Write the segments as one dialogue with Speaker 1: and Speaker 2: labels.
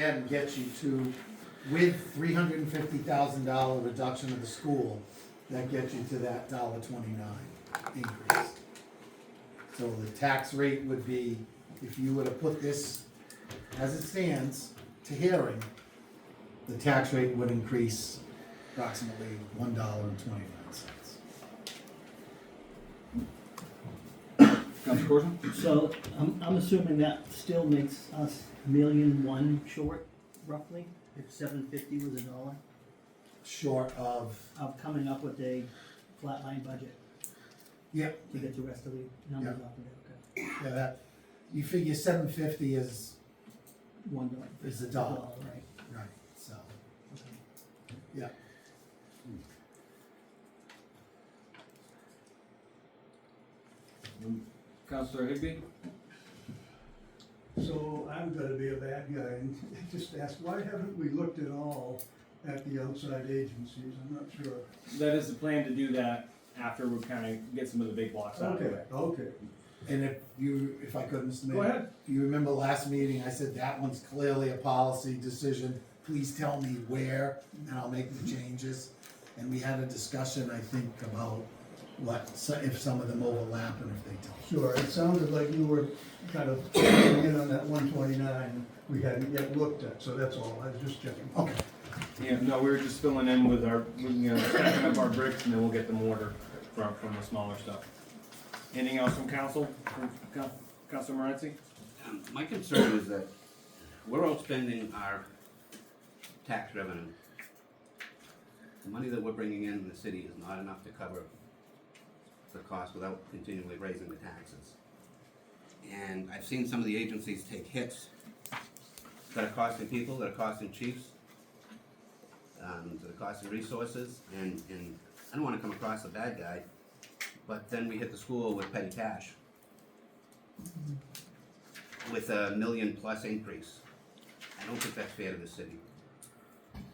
Speaker 1: and get you to, with $350,000 reduction of the school, that gets you to that $1.29 increase. So the tax rate would be, if you were to put this as it stands to hearing, the tax rate would increase approximately $1.29.
Speaker 2: Council Corson?
Speaker 3: So I'm assuming that still makes us $1,000,001 short, roughly, if $750 was $1,
Speaker 1: Short of,
Speaker 3: coming up with a flatline budget
Speaker 1: yep,
Speaker 3: to get the rest of the numbers off of it, okay?
Speaker 1: yeah, that, you figure $750 is
Speaker 3: $1.
Speaker 1: Is the dollar.
Speaker 3: Right,
Speaker 1: right, so,
Speaker 3: okay.
Speaker 1: yeah.
Speaker 2: Councilor Higby?
Speaker 4: So I'm gonna be a bad guy and just ask, why haven't we looked at all at the outside agencies? I'm not sure.
Speaker 5: That is the plan to do that after we kind of get some of the big blocks out of the
Speaker 4: Okay,
Speaker 5: way.
Speaker 4: okay.
Speaker 1: And if I could, Mr. Mayor.
Speaker 5: Go ahead.
Speaker 1: If you remember last meeting, I said that one's clearly a policy decision. Please tell me where, and I'll make the changes. And we had a discussion, I think, about if some of them overlap and if they don't.
Speaker 4: Sure, it sounded like you were kind of checking in on that 129 we hadn't yet looked at, so that's all, I was just checking.
Speaker 1: Okay.
Speaker 5: Yeah, no, we were just filling in with our, stacking up our bricks, and then we'll get the mortar from the smaller stuff. Anything else from council, Councilor Morency?
Speaker 6: My concern is that we're outspending our tax revenue. The money that we're bringing in the city is not enough to cover the cost without continually raising the taxes. And I've seen some of the agencies take hits that are costing people, that are costing chiefs, that are costing resources, and I don't wanna come across a bad guy, but then we hit the school with petty cash. With a $1 million+ increase. I don't think that's fair to the city. And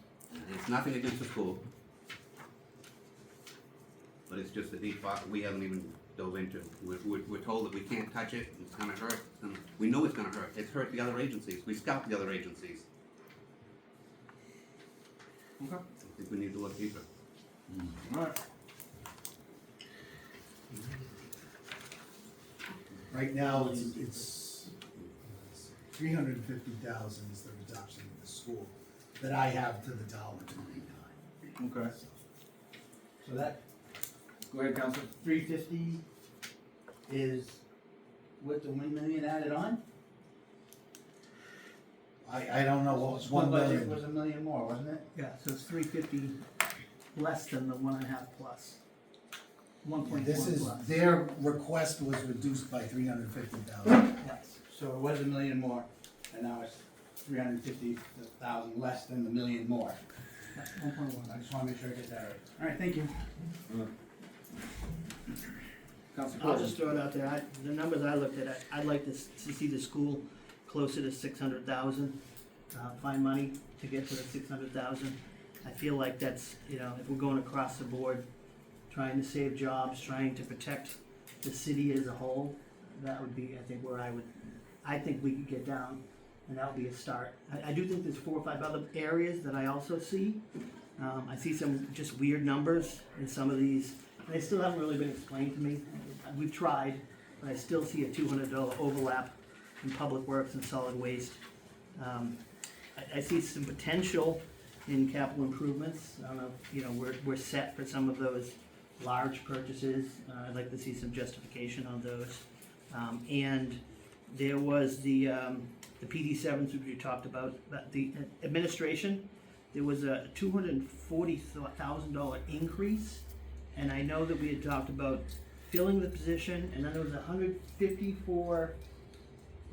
Speaker 6: it's nothing against the school, but it's just a deep pocket we haven't even dove into. We're told that we can't touch it, it's gonna hurt. We know it's gonna hurt. It's hurt the other agencies. We scalped the other agencies.
Speaker 5: Okay.
Speaker 6: I think we need to look deeper.
Speaker 5: Alright.
Speaker 1: Right now, it's $350,000 is the reduction in the school that I have to the $1.29.
Speaker 5: Okay.
Speaker 3: So that
Speaker 5: Go ahead, Councilor.
Speaker 3: 350 is with the 1,000,000 added on?
Speaker 1: I don't know what was 1
Speaker 3: budget
Speaker 1: million.
Speaker 3: was $1 million more, wasn't it? Yeah, so it's 350 less than the 1.5 plus. 1.1
Speaker 1: This is,
Speaker 3: plus.
Speaker 1: their request was reduced by $350,000.
Speaker 3: Yes, so it was $1 million more, and now it's 350,000 less than the 1,000,000 more. 1.1, I just wanna make sure I get that right. All right, thank you.
Speaker 5: Councilor
Speaker 7: I'll just
Speaker 5: Corson?
Speaker 7: throw it out there, the numbers I looked at, I'd like to see the school closer to 600,000. Find money to get to the 600,000. I feel like that's, if we're going across the board, trying to save jobs, trying to protect the city as a whole, that would be, I think, where I think we could get down, and that would be a start. I do think there's 4 or 5 other areas that I also see. I see some just weird numbers in some of these, and they still haven't really been explained to me. We've tried, but I still see a $200 overlap in public works and solid waste. I see some potential in capital improvements. I don't know, if, we're set for some of those large purchases. I'd like to see some justification on those. And there was the PD7s which we talked about, the administration. There was a $240,000 increase, and I know that we had talked about filling the position, and then there was $150 for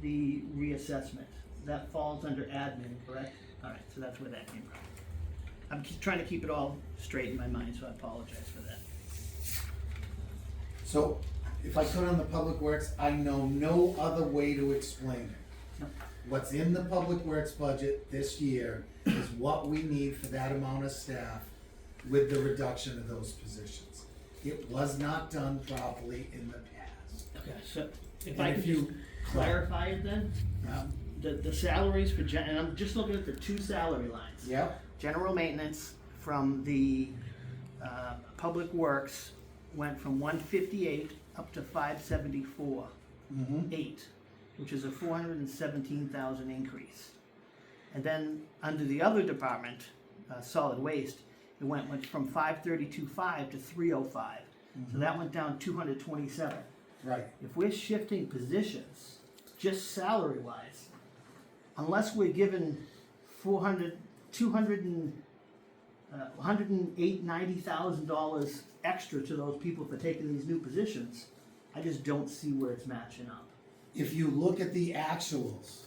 Speaker 7: the reassessment. That falls under admin, correct? All right, so that's where that came from. I'm trying to keep it all straight in my mind, so I apologize for that.
Speaker 1: So, if I could on the Public Works, I know no other way to explain it.
Speaker 7: Yep.
Speaker 1: What's in the Public Works budget this year is what we need for that amount of staff with the reduction of those positions. It was not done properly in the past.
Speaker 7: Okay, so if
Speaker 1: And
Speaker 7: I
Speaker 1: if
Speaker 7: could
Speaker 1: you-
Speaker 7: just clarify it then, the salaries for and I'm just looking at the two salary lines.
Speaker 1: Yep,
Speaker 7: General maintenance from the, public works went from 158 up to 574,
Speaker 1: mm-hmm,
Speaker 7: 8, which is a 417,000 increase. And then under the other department, solid waste, it went from 532.5 to 305. So that went down 227.
Speaker 1: right.
Speaker 7: If we're shifting positions, just salary wise, unless we're given 108,000, $90,000 extra to those people for taking these new positions, I just don't see where it's matching up.
Speaker 1: If you look at the actuals,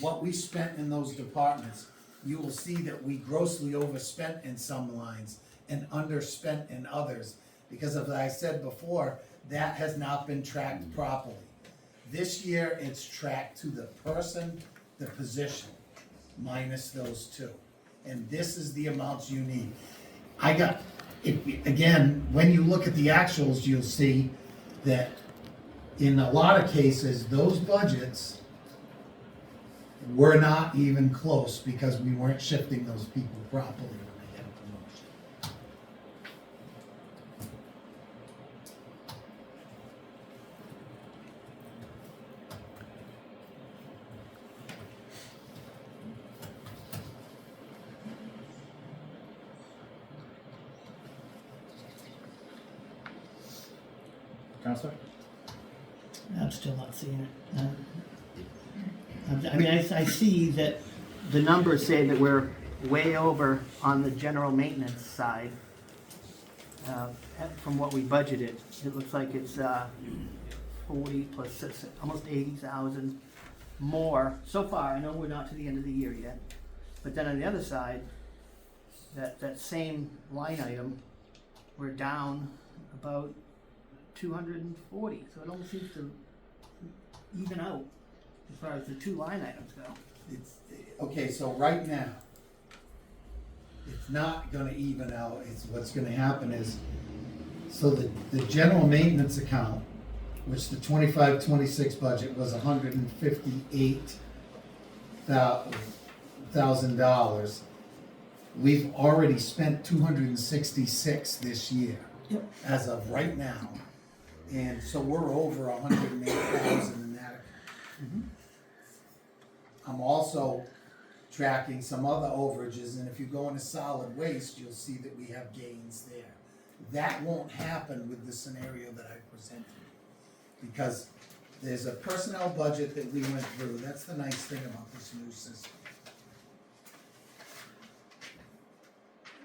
Speaker 1: what we spent in those departments, you will see that we grossly overspent in some lines and underspent in others. Because as I said before, that has not been tracked properly. This year, it's tracked to the person, the position, minus those two. And this is the amounts you need. Again, when you look at the actuals, you'll see that in a lot of cases, those budgets were not even close because we weren't shifting those people properly when they had a promotion.
Speaker 5: Counselor?
Speaker 7: I'm still not seeing it. I mean, I see that the numbers say that we're way over on the general maintenance side from what we budgeted. It looks like it's 40 plus 6, almost 80,000 more so far. I know we're not to the end of the year yet. But then on the other side, that same line item, we're down about 240. So it almost seems to even out as far as the two line items go.
Speaker 1: Okay, so right now, it's not gonna even out, what's gonna happen is, so the general maintenance account, which the 25-26 budget was $158,000, we've already spent 266 this year.
Speaker 7: Yep.
Speaker 1: As of right now, and so we're over 108,000 in that. I'm also tracking some other overages, and if you go into solid waste, you'll see that we have gains there. That won't happen with the scenario that I presented, because there's a personnel budget that we went through. That's the nice thing about this new system,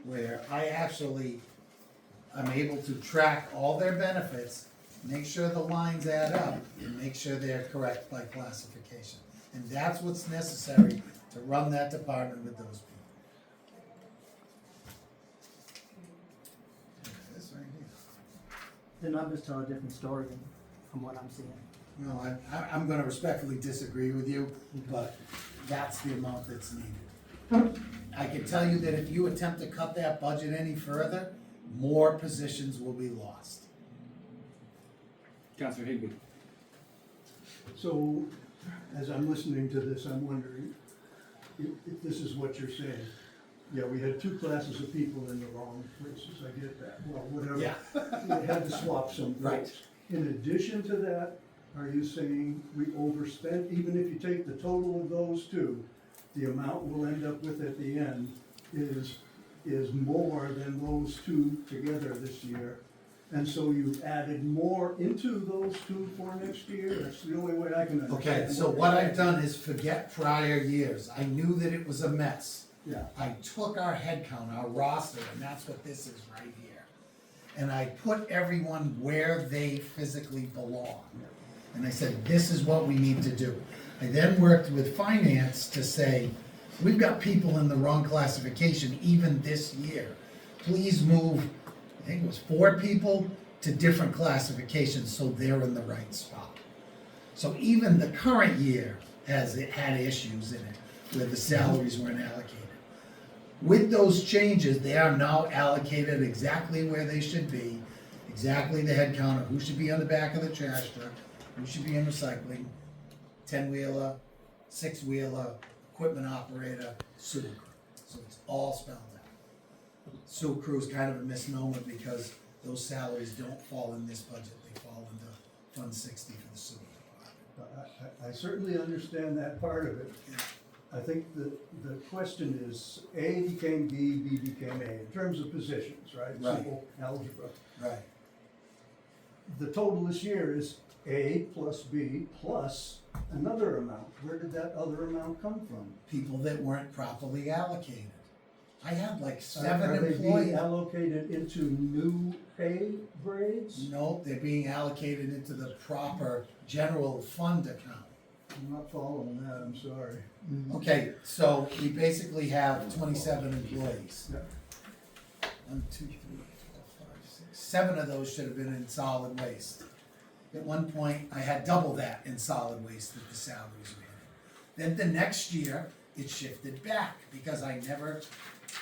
Speaker 1: where I'm able to track all their benefits, make sure the lines add up, and make sure they're correct by classification. And that's what's necessary to run that department with those people. This right here.
Speaker 7: The numbers tell a different story from what I'm seeing.
Speaker 1: No, I'm gonna respectfully disagree with you, but that's the amount that's needed. I can tell you that if you attempt to cut that budget any further, more positions will be lost.
Speaker 2: Counselor Higby.
Speaker 4: So, as I'm listening to this, I'm wondering if this is what you're saying. Yeah, we had two classes of people in the wrong places, I get that, well, whatever.
Speaker 1: Yeah.
Speaker 4: We had to swap some
Speaker 1: Right.
Speaker 4: folks. In addition to that, are you saying we overspent, even if you take the total of those two, the amount we'll end up with at the end is more than those two together this year? And so you've added more into those two for next year? That's the only way I can understand.
Speaker 1: Okay, so what I've done is forget prior years. I knew that it was a mess.
Speaker 4: Yeah,
Speaker 1: I took our head count, our roster, and that's what this is right here. And I put everyone where they physically belong. And I said, this is what we need to do. I then worked with finance to say, we've got people in the wrong classification even this year. Please move, I think it was 4 people to different classifications so they're in the right spot. So even the current year had issues in it where the salaries weren't allocated. With those changes, they are now allocated exactly where they should be, exactly the head count of who should be on the back of the trash truck, who should be in recycling, 10-wheeler, six-wheeler, equipment operator, sewer crew. So it's all spelled out. Sewer crew's kind of a misnomer because those salaries don't fall in this budget, they fall into Fund 60 for the sewer department.
Speaker 4: I certainly understand that part of it. I think the question is, A became B, B became A, in terms of positions, right?
Speaker 1: Right.
Speaker 4: Simple algebra.
Speaker 1: Right.
Speaker 4: The total this year is A plus B plus another amount. Where did that other amount come from?
Speaker 1: People that weren't properly allocated. I had like
Speaker 4: Are
Speaker 1: 7
Speaker 4: they being
Speaker 1: employees.
Speaker 4: allocated into new pay grades?
Speaker 1: No, they're being allocated into the proper general fund account.
Speaker 4: I'm not following that, I'm sorry.
Speaker 1: Okay, so we basically have 27 employees.
Speaker 4: Yeah.
Speaker 1: 1, 2, 3, 4, 5, 6. 7 of those should have been in solid waste. At one point, I had double that in solid waste that the salaries were in. Then the next year, it shifted back because I never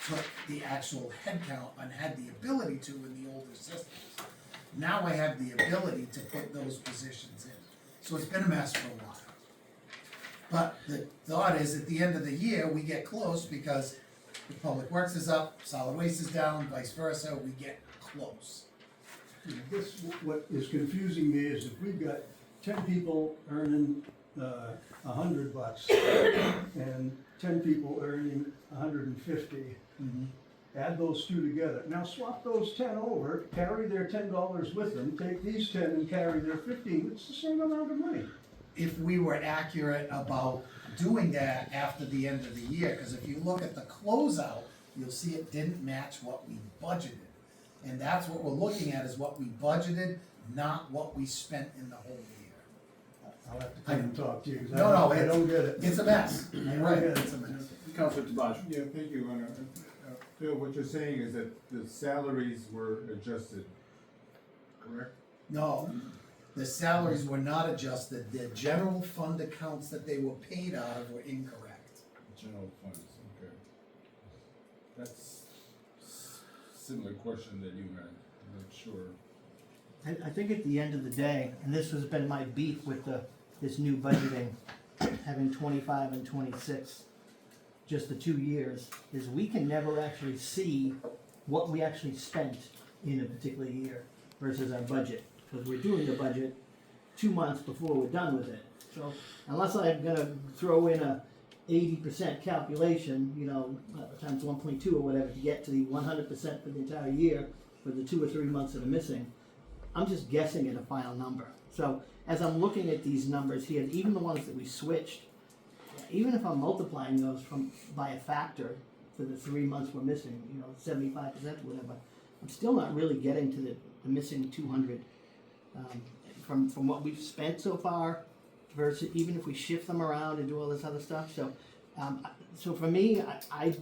Speaker 1: took the actual head count and had the ability to in the older systems. Now I have the ability to put those positions in. So it's been a mess for a while. But the thought is, at the end of the year, we get close because if Public Works is up, solid waste is down, vice versa, we get close.
Speaker 4: I guess what is confusing me is if we've got 10 people earning $100 and 10 people earning 150, add those two together. Now swap those 10 over, carry their $10 with them, take these 10 and carry their 15, it's the same amount of money.
Speaker 1: If we were accurate about doing that after the end of the year, because if you look at the closeout, you'll see it didn't match what we budgeted. And that's what we're looking at, is what we budgeted, not what we spent in the whole year.
Speaker 4: I'll have to come and talk to you, because
Speaker 1: No,
Speaker 4: I don't get it.
Speaker 1: It's a mess, you're right,
Speaker 4: get it.
Speaker 1: it's a mess.
Speaker 5: Counselor Tabaj.
Speaker 8: Yeah, thank you. Phil, what you're saying is that the salaries were adjusted, correct?
Speaker 1: No, the salaries were not adjusted, the general fund accounts that they were paid out of were incorrect.
Speaker 8: General funds, okay. That's similar question that you had, I'm not sure.
Speaker 7: I think at the end of the day, and this has been my beef with this new budgeting, having 25 and 26, just the 2 years, is we can never actually see what we actually spent in a particular year versus our budget, because we're doing the budget 2 months before we're done with it. So unless I'm gonna throw in a 80% calculation, times 1.2 or whatever, to get to the 100% for the entire year for the 2 or 3 months that are missing, I'm just guessing at a final number. So as I'm looking at these numbers here, even the ones that we switched, even if I'm multiplying those by a factor for the 3 months we're missing, 75% or whatever, I'm still not really getting to the missing 200 from what we've spent so far versus even if we shift them around and do all this other stuff. So for me, I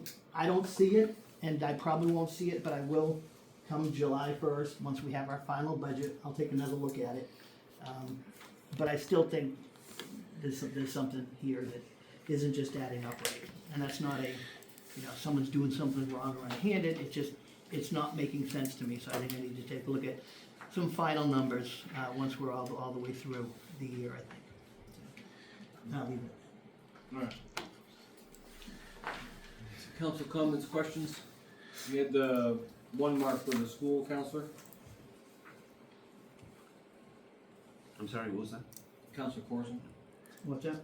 Speaker 7: don't see it, and I probably won't see it, but I will come July 1st, once we have our final budget, I'll take another look at it. But I still think there's something here that isn't just adding up right. And that's not someone's doing something wrong or unhanded, it's not making sense to me, so I think I need to take a look at some final numbers, once we're all the way through the year, I think. I'll leave it.
Speaker 5: Alright.
Speaker 2: Council comments, questions? We had the 1 mark for the school, Counselor.
Speaker 6: I'm sorry, what was that?
Speaker 2: Counselor Corson,
Speaker 7: What's that?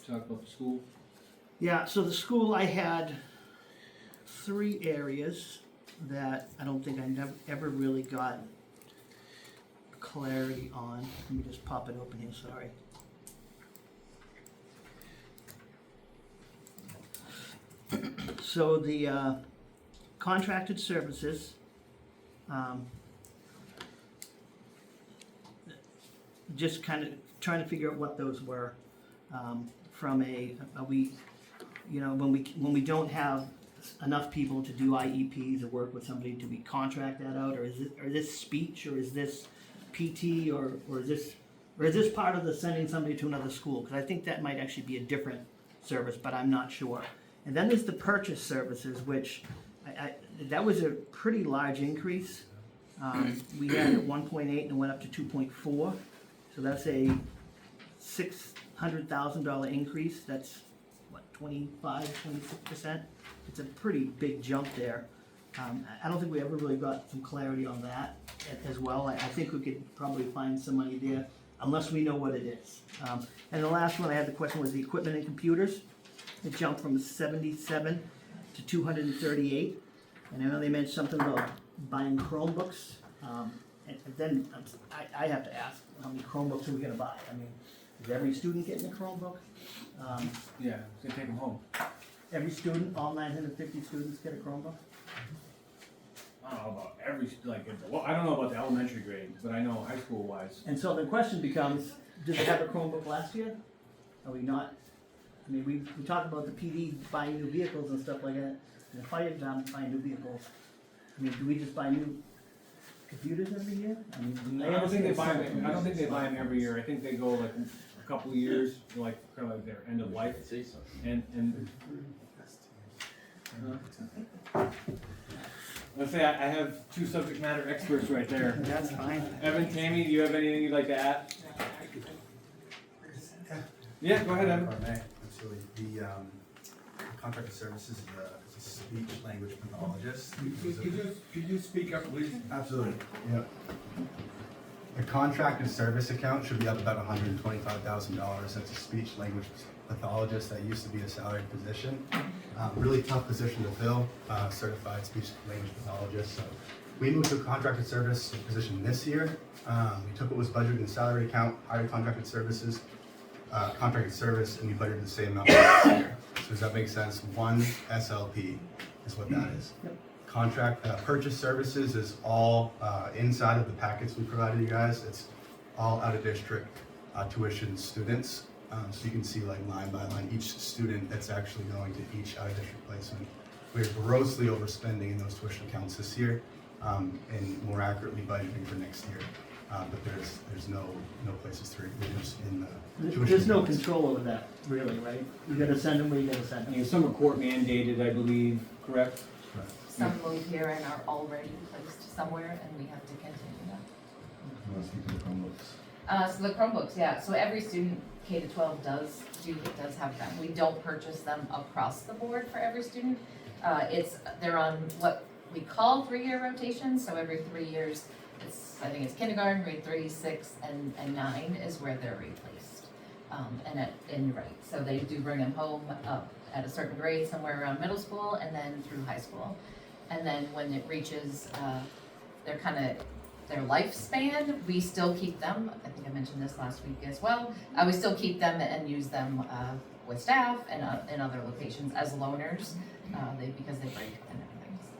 Speaker 2: talk about the school.
Speaker 7: Yeah, so the school, I had 3 areas that I don't think I ever really got clarity on. Let me just pop it open here, sorry. So the contracted services, just kind of trying to figure out what those were, from when we don't have enough people to do IEPs or work with somebody, do we contract that out, or is this speech, or is this PT, or is this part of the sending somebody to another school? Because I think that might actually be a different service, but I'm not sure. And then there's the purchase services, which that was a pretty large increase. We had at 1.8 and it went up to 2.4, so that's a $600,000 increase. That's 26%. It's a pretty big jump there. I don't think we ever really got some clarity on that as well. I think we could probably find some money there, unless we know what it is. And the last one I had the question was the equipment and computers. It jumped from 77 to 238. And I know they mentioned something about buying Chromebooks. And then I have to ask, how many Chromebooks are we gonna buy? I mean, is every student getting a Chromebook?
Speaker 5: Yeah, so take them home.
Speaker 7: Every student, all 950 students get a Chromebook?
Speaker 5: I don't know about well, I don't know about the elementary grade, but I know high school wise.
Speaker 7: And so the question becomes, did they have a Chromebook last year? Are we not? I mean, we talked about the PD buying new vehicles and stuff like that, and the fire department buying new vehicles. I mean, do we just buy new computers every year? I mean,
Speaker 5: I don't think they buy them. I don't think they buy them every year. I think they go like a couple of years, like kind of like their end of life. And let's say I have two subject matter experts right there.
Speaker 7: That's fine.
Speaker 5: Evan, Tammy, do you have anything you'd like to add? Yeah, go ahead, Evan.
Speaker 9: If I may, absolutely. The contracted services is a speech language pathologist.
Speaker 8: Could you speak up, please?
Speaker 9: Absolutely, yeah. The contracted service account should be up about $125,000. That's a speech language pathologist that used to be a salaried position. Really tough position to fill, certified speech language pathologist. So we moved to a contracted service position this year. We took what was budgeted in the salary account, hired contracted services, contracted service, and we budgeted the same amount this year. So does that make sense? One SLP is what that is.
Speaker 7: Yep.
Speaker 9: Contract purchase services is all inside of the packets we provided you guys. It's all out of district tuition students. So you can see like line by line each student that's actually going to each out of district placement. We're grossly overspending in those tuition accounts this year, and more accurately budgeting for next year. But there's no places to reduce in the tuition.
Speaker 7: There's no
Speaker 9: accounts.
Speaker 7: control over that, really, right? You gotta send them where you gotta send
Speaker 5: I
Speaker 7: them.
Speaker 5: mean, some are court mandated, I believe, correct?
Speaker 9: Correct.
Speaker 10: Some move here and are already placed somewhere, and we have to continue that.
Speaker 9: You want to speak to the Chromebooks?
Speaker 10: So the Chromebooks, yeah, so every student K to 12 does have them. We don't purchase them across the board for every student. They're on what we call 3-year rotations, so every 3 years, I think it's kindergarten, grade 3, 6, and 9 is where they're replaced. And you're right, so they do bring them home up at a certain grade, somewhere around middle school, and then through high school. And then when it reaches their lifespan, we still keep them. I think I mentioned this last week as well. We still keep them and use them with staff and in other locations as loaners, because they break and everything. So.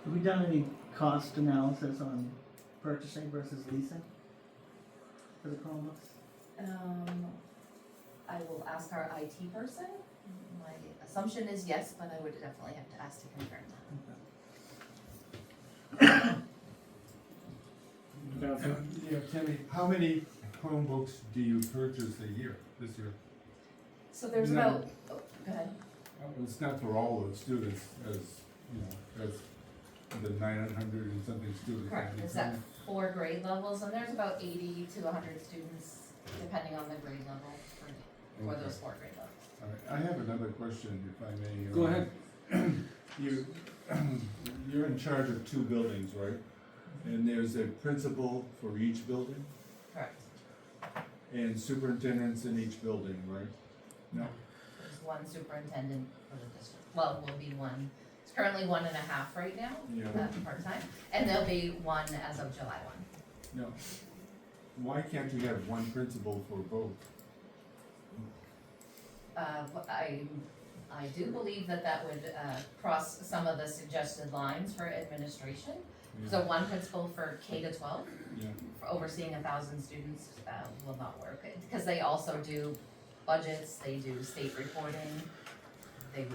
Speaker 7: Have we done any cost analysis on purchasing versus leasing for the Chromebooks?
Speaker 10: I will ask our IT person. My assumption is yes, but I would definitely have to ask to confirm that.
Speaker 8: Yeah, Tammy, how many Chromebooks do you purchase a year, this year?
Speaker 10: So there's
Speaker 8: No.
Speaker 10: about, go ahead.
Speaker 8: It's not for all the students, as, as the 900 and something students.
Speaker 10: Correct, it's at 4 grade levels, and there's about 80 to 100 students, depending on the grade level for those 4 grade levels.
Speaker 8: All right, I have another question, if I may.
Speaker 5: Go ahead.
Speaker 8: You're in charge of 2 buildings, right? And there's a principal for each building,
Speaker 10: Correct.
Speaker 8: and superintendents in each building, right? No.
Speaker 10: There's 1 superintendent for the district, well, will be 1, it's currently 1.5 right now,
Speaker 8: Yeah.
Speaker 10: part-time, and there'll be 1 as of July 1.
Speaker 8: No. Why can't you have 1 principal for both?
Speaker 10: I do believe that would cross some of the suggested lines for administration. So 1 principal for K to 12,
Speaker 8: Yeah.
Speaker 10: for overseeing 1,000 students, will not work, because they also do budgets, they do state reporting. I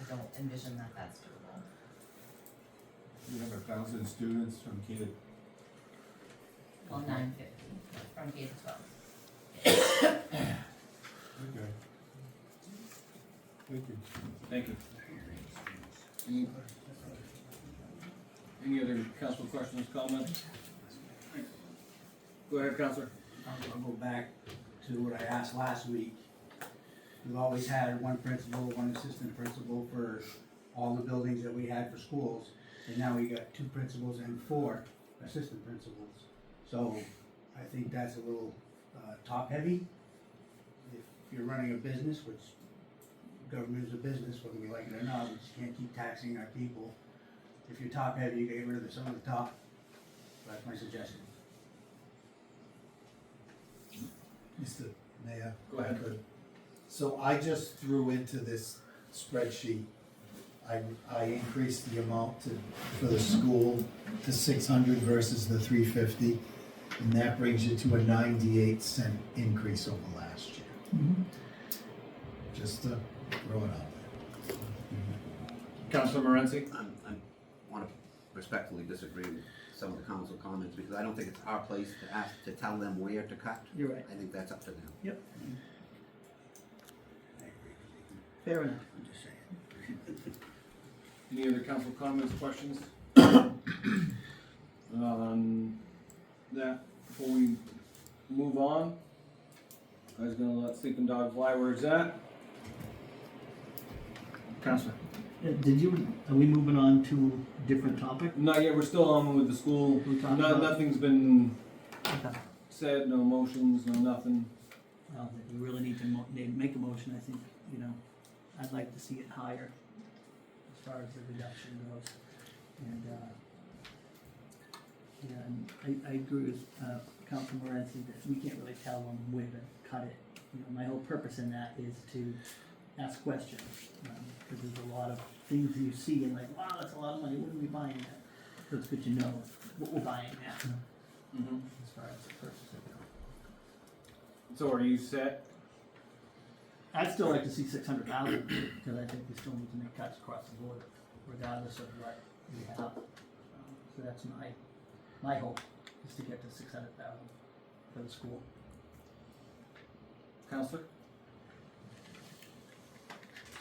Speaker 10: don't envision that that's doable.
Speaker 8: You have 1,000 students from K to.
Speaker 10: Well, 950 from K to 12.
Speaker 8: Okay. Thank you.
Speaker 5: Thank you. Any other council questions, comments? Go ahead, Counselor.
Speaker 3: I'll go back to what I asked last week. We've always had one principal, one assistant principal for all the buildings that we had for schools. And now we got 2 principals and 4 assistant principals. So I think that's a little top heavy. If you're running a business, which government is a business, whether we like it or not, we just can't keep taxing our people. If you're top heavy, you get rid of some of the top. That's my suggestion.
Speaker 1: Mr. Mayor?
Speaker 2: Go ahead.
Speaker 1: if I could. So I just threw into this spreadsheet, I increased the amount for the school to 600 versus the 350, and that brings you to a 98-cent increase over last year. Just to throw it out there.
Speaker 5: Councilor Morency?
Speaker 6: I want to respectfully disagree with some of the council comments, because I don't think it's our place to ask, to tell them where to cut.
Speaker 7: You're right.
Speaker 6: I think that's up to them.
Speaker 7: Yep,
Speaker 3: I agree.
Speaker 7: fair enough.
Speaker 3: I'm just saying.
Speaker 2: Any other council comments, questions? That, before we move on, I was gonna let sleeping dog fly where it's at. Councilor?
Speaker 7: Are we moving on to a different topic?
Speaker 2: Not yet, we're still on with the school.
Speaker 7: We talked about-
Speaker 2: Nothing's been
Speaker 7: Okay.
Speaker 2: said, no motions, no nothing.
Speaker 7: Well, we really need to make a motion, I think, you know, I'd like to see it higher as far as the reduction goes. And, I agree with, Councilman Morency that we can't really tell them where to cut it. You know, my whole purpose in that is to ask questions, because there's a lot of things you see and like, wow, that's a lot of money, what are we buying at? So it's good to know what we're buying at, as far as the purchase of it.
Speaker 2: So are you set?
Speaker 7: I'd still like to see 600,000, because I think we still need to make cuts across the board, regardless of what we have. So that's my hope, is to get to 600,000 for the school.
Speaker 2: Councilor?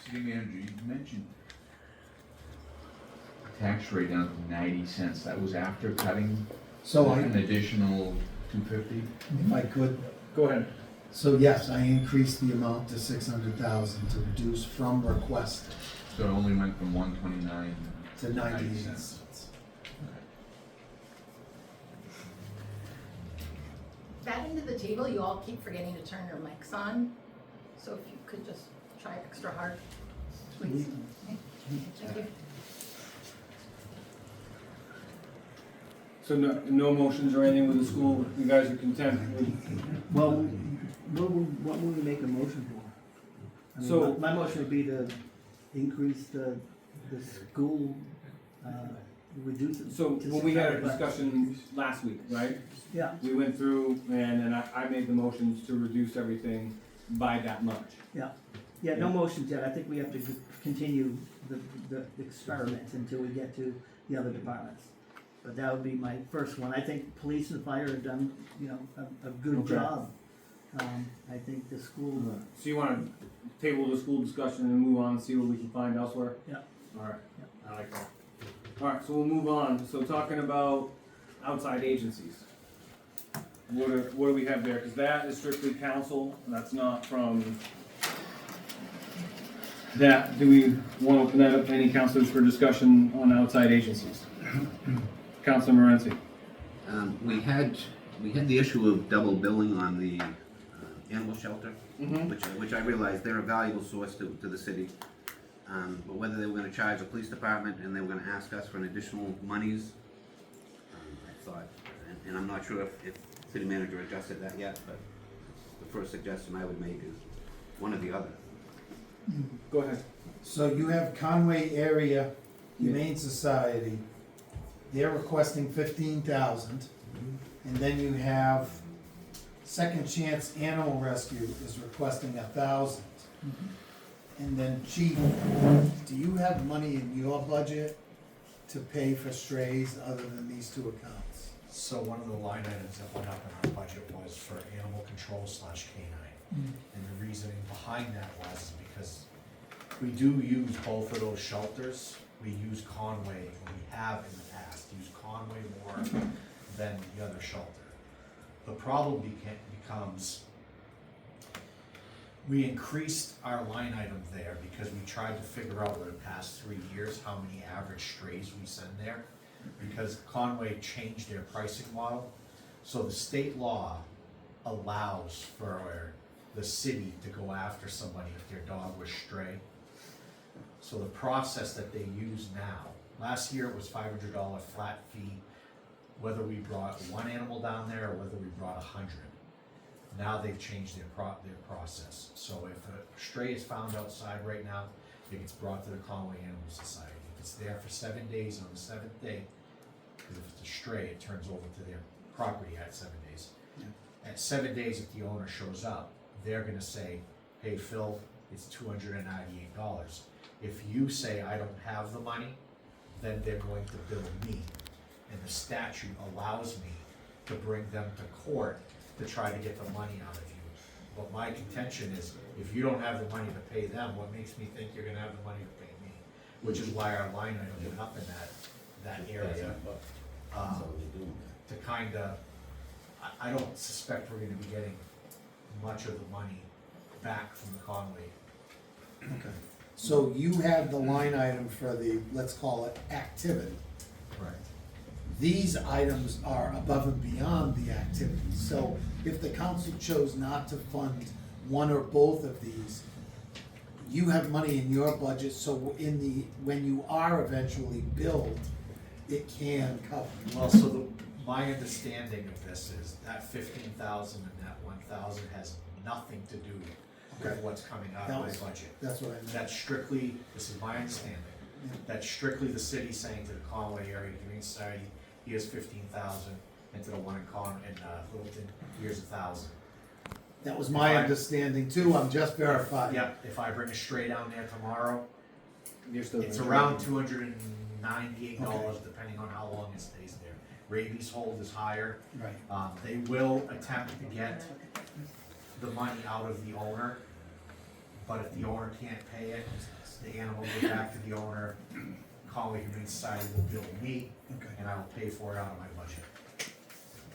Speaker 11: City manager, you mentioned tax rate down to 90 cents. That was after cutting
Speaker 1: So
Speaker 11: an additional 250?
Speaker 1: if I could,
Speaker 2: Go ahead.
Speaker 1: so yes, I increased the amount to 600,000 to reduce from request
Speaker 11: So it only went from 129
Speaker 1: to 98
Speaker 11: cents.
Speaker 1: cents.
Speaker 12: That end of the table, you all keep forgetting to turn your mics on, so if you could just try extra hard, please. Thank you.
Speaker 2: So no motions or anything with the school, you guys are content with?
Speaker 7: Well, what would we make a motion for? I mean,
Speaker 2: So-
Speaker 7: my motion would be to increase the school, reduce it.
Speaker 2: So
Speaker 7: to
Speaker 2: when we had our
Speaker 7: 600 bucks.
Speaker 2: discussion last week, right?
Speaker 7: Yeah,
Speaker 2: We went through and then I made the motions to reduce everything by that much.
Speaker 7: yeah, no motions yet, I think we have to continue the experiment until we get to the other departments. But that would be my first one, I think police and fire have done, you know, a good
Speaker 2: Okay.
Speaker 7: job. I think the school,
Speaker 2: So you wanna table the school discussion and move on and see what we can find elsewhere?
Speaker 7: Yeah.
Speaker 2: Alright, I like that. Alright, so we'll move on, so talking about outside agencies. What do we have there, cause that is strictly council, that's not from that, do we wanna open that up to any councilors for discussion on outside agencies? Councilor Morency.
Speaker 6: We had the issue of double billing on the animal shelter,
Speaker 2: Mm-hmm.
Speaker 6: which I realize they're a valuable source to the city. But whether they were gonna charge the police department and they were gonna ask us for an additional monies, I thought, and I'm not sure if city manager adjusted that yet, but the first suggestion I would make is one or the other.
Speaker 2: Go ahead.
Speaker 1: So you have Conway Area Humane Society, they're requesting 15,000. And then you have Second Chance Animal Rescue is requesting 1,000. And then Chief, do you have money in your budget to pay for strays other than these two accounts?
Speaker 13: So one of the line items that went up in our budget was for animal control / canine. And the reasoning behind that was because we do use both of those shelters. We use Conway, and we have in the past used Conway more than the other shelter. The problem becomes We increased our line item there because we tried to figure out over the past 3 years how many average strays we send there. Because Conway changed their pricing model, so the state law allows for the city to go after somebody if their dog was stray. So the process that they use now, last year it was $500 flat fee, whether we brought one animal down there or whether we brought 100. Now they've changed their process. So if a stray is found outside right now, it gets brought to the Conway Animal Society. If it's there for 7 days, on the 7th day, because if it's a stray, it turns over to their property at 7 days.
Speaker 1: Yeah.
Speaker 13: At 7 days, if the owner shows up, they're gonna say, hey, Phil, it's $298. If you say, I don't have the money, then they're going to bill me. And the statute allows me to bring them to court to try to get the money out of you. But my contention is, if you don't have the money to pay them, what makes me think you're gonna have the money to pay me? Which is why our line item went up in that area. To kinda, I don't suspect we're gonna be getting much of the money back from the Conway.
Speaker 1: Okay. So you have the line item for the, let's call it, activity.
Speaker 13: Right.
Speaker 1: These items are above and beyond the activity. So if the council chose not to fund one or both of these, you have money in your budget, so when you are eventually billed, it can cover.
Speaker 13: Well, so my understanding of this is that 15,000 and that 1,000 has nothing to do with
Speaker 1: Okay.
Speaker 13: what's coming out
Speaker 1: That
Speaker 13: of my
Speaker 1: was-
Speaker 13: budget.
Speaker 1: That's what I meant.
Speaker 13: That's strictly, this is my understanding,
Speaker 1: Yeah.
Speaker 13: that's strictly the city saying to the Conway Area Humane Society, here's 15,000, and to the one in Littleton, here's 1,000.
Speaker 1: That was my
Speaker 13: If I-
Speaker 1: understanding too, I'm just verifying.
Speaker 13: Yeah, if I bring a stray down there tomorrow,
Speaker 5: You're still
Speaker 13: it's
Speaker 5: gonna
Speaker 13: around
Speaker 5: charge
Speaker 13: $298, depending on how long it stays there. Rabies hold is higher.
Speaker 1: Right.
Speaker 13: They will attempt to get the money out of the owner, but if the owner can't pay it, the animal will go back to the owner. Conway Humane Society will bill me,
Speaker 1: Okay.
Speaker 13: and I will pay for it out of my budget.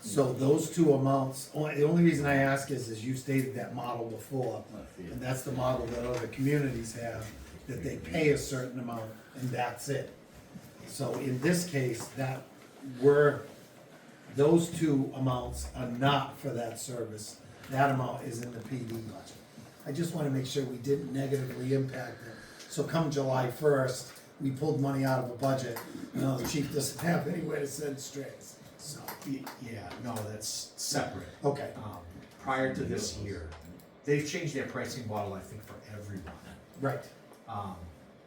Speaker 1: So those two amounts, the only reason I ask is you stated that model before, and that's the model that other communities have, that they pay a certain amount and that's it. So in this case, those two amounts are not for that service. That amount is in the PD budget. I just wanna make sure we didn't negatively impact it. So come July 1st, we pulled money out of the budget, the chief doesn't have anywhere to send strays, so.
Speaker 13: Yeah, no, that's separate.
Speaker 1: Okay,
Speaker 13: Prior to this year, they've changed their pricing model, I think, for everyone.
Speaker 1: right,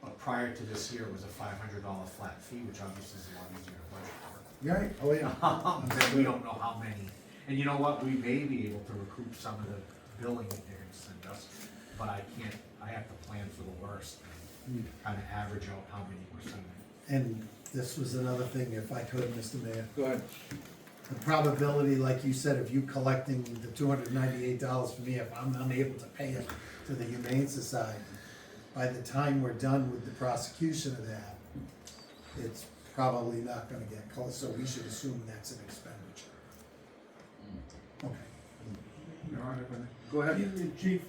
Speaker 13: But prior to this year, it was a $500 flat fee, which obviously is a lot easier to budget for.
Speaker 1: right, oh yeah.
Speaker 13: Then we don't know how many. And you know what, we may be able to recoup some of the billing that they're gonna send us, but I have to plan for the worst. Kind of average out how many we're sending.
Speaker 1: And this was another thing, if I could, Mr. Mayor.
Speaker 5: Go ahead.
Speaker 1: The probability, like you said, of you collecting the $298 from me, if I'm unable to pay it to the Humane Society, by the time we're done with the prosecution of that, it's probably not gonna get close, so we should assume that's an expenditure. Okay.
Speaker 5: Go ahead.
Speaker 8: Chief,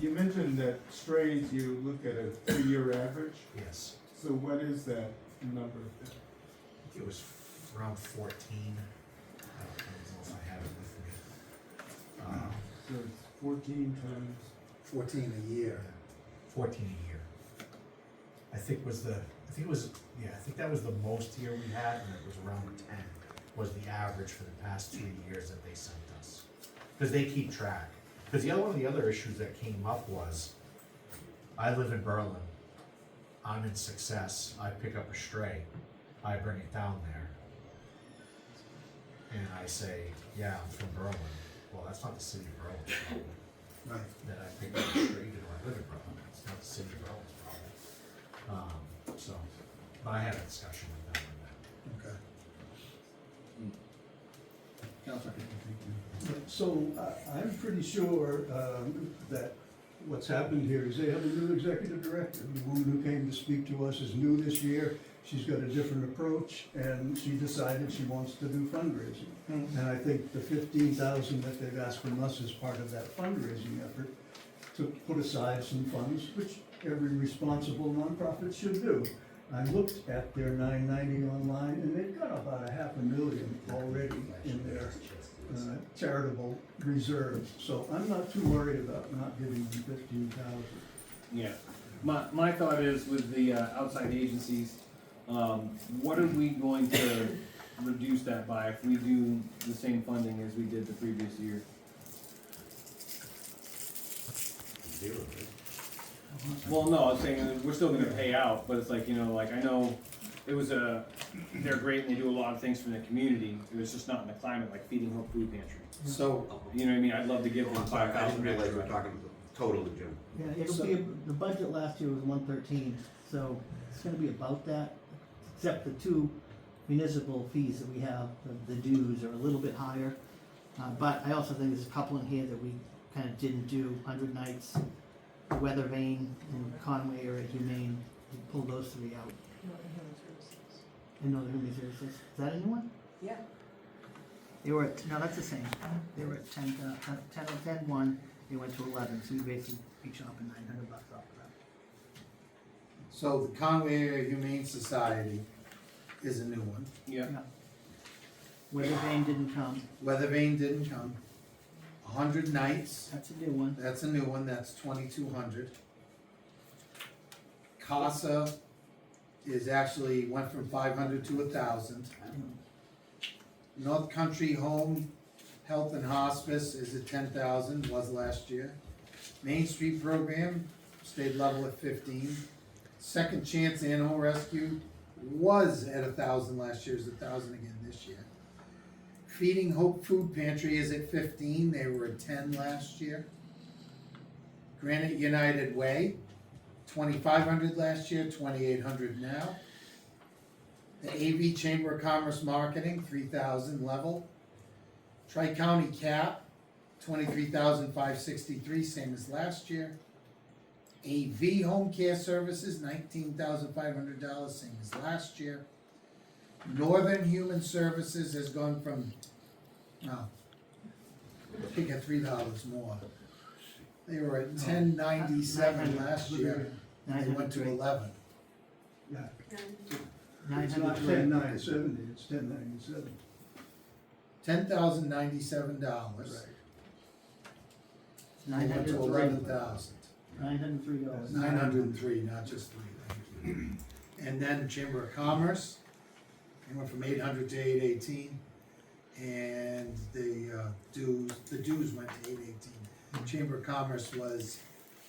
Speaker 8: you mentioned that strays, you look at a 3-year average,
Speaker 13: Yes.
Speaker 8: so what is that number?
Speaker 13: I think it was around 14. I don't know if I have it with me.
Speaker 8: So it's 14 times,
Speaker 1: 14 a year.
Speaker 13: 14 a year. I think that was the most year we had, and it was around 10, was the average for the past 2 years that they sent us. Because they keep track. Because one of the other issues that came up was, I live in Berlin, I'm in Success, I pick up a stray, I bring it down there, and I say, yeah, I'm from Berlin. Well, that's not the city of Berlin's problem.
Speaker 1: Right.
Speaker 13: That I picked up a stray, even though I live in Berlin, it's not the city of Berlin's problem. But I had a discussion with them on that.
Speaker 1: Okay.
Speaker 5: Counselor.
Speaker 4: So I'm pretty sure that what's happened here is they have a new executive director. The woman who came to speak to us is new this year. She's got a different approach, and she decided she wants to do fundraising. And I think the 15,000 that they've asked from us is part of that fundraising effort to put aside some funds, which every responsible nonprofit should do. I looked at their 990 online, and they've got about $500,000 already in their charitable reserves. So I'm not too worried about not giving them 15,000.
Speaker 2: Yeah. My thought is with the outside agencies, what are we going to reduce that by if we do the same funding as we did the previous year?
Speaker 6: Zero, right?
Speaker 2: Well, no, I was saying we're still gonna pay out, but it's like, you know, like I know it was they're great and they do a lot of things for the community. It was just not in the climate like Feeding Hope Food Pantry.
Speaker 1: So,
Speaker 2: You know what I mean? I'd love to give
Speaker 6: Oh,
Speaker 2: them
Speaker 6: I'm sorry, I didn't
Speaker 2: 5,000
Speaker 6: realize we were
Speaker 2: extra.
Speaker 6: talking total to Jim.
Speaker 7: Yeah, it'll
Speaker 1: So-
Speaker 7: be, the budget last year was 113, so it's gonna be about that, except the two municipal fees that we have, the dues are a little bit higher. But I also think there's a couple in here that we kinda didn't do, 100 Nights, Weather Vane, and Conway are at Humane, we pulled those three out. And Northern Human Services, is that a new one?
Speaker 12: Yeah.
Speaker 7: They were at, no, that's the same, they were at 10-1, they went to 11, so we basically each up in $900 off of that.
Speaker 1: so the Conway Area Humane Society is a new one.
Speaker 2: Yeah.
Speaker 7: Weather Vane didn't come,
Speaker 1: Weather Vane didn't come. 100 Nights,
Speaker 7: that's a new one.
Speaker 1: that's a new one, that's 2,200. CASA is actually, went from 500 to 1,000. North Country Home Health and Hospice is at 10,000, was last year. Main Street Program stayed level at 15. Second Chance Animal Rescue was at 1,000 last year, is 1,000 again this year. Feeding Hope Food Pantry is at 15, they were at 10 last year. Granite United Way, 2,500 last year, 2,800 now. The AV Chamber of Commerce Marketing, 3,000 level. Tri-County Cap, 23,563, same as last year. AV Home Care Services, $19,500, same as last year. Northern Human Services has gone from, pick at $3 more. They were at 1097 last year, and they went to 11.
Speaker 4: Yeah. It's not
Speaker 7: 903.
Speaker 4: 10,970, it's 10,97.
Speaker 1: $10,097. They went to 11,000.
Speaker 7: $903.
Speaker 1: 903, not just 3. And then Chamber of Commerce, they went from 800 to 818. And the dues went to 818. Chamber of Commerce was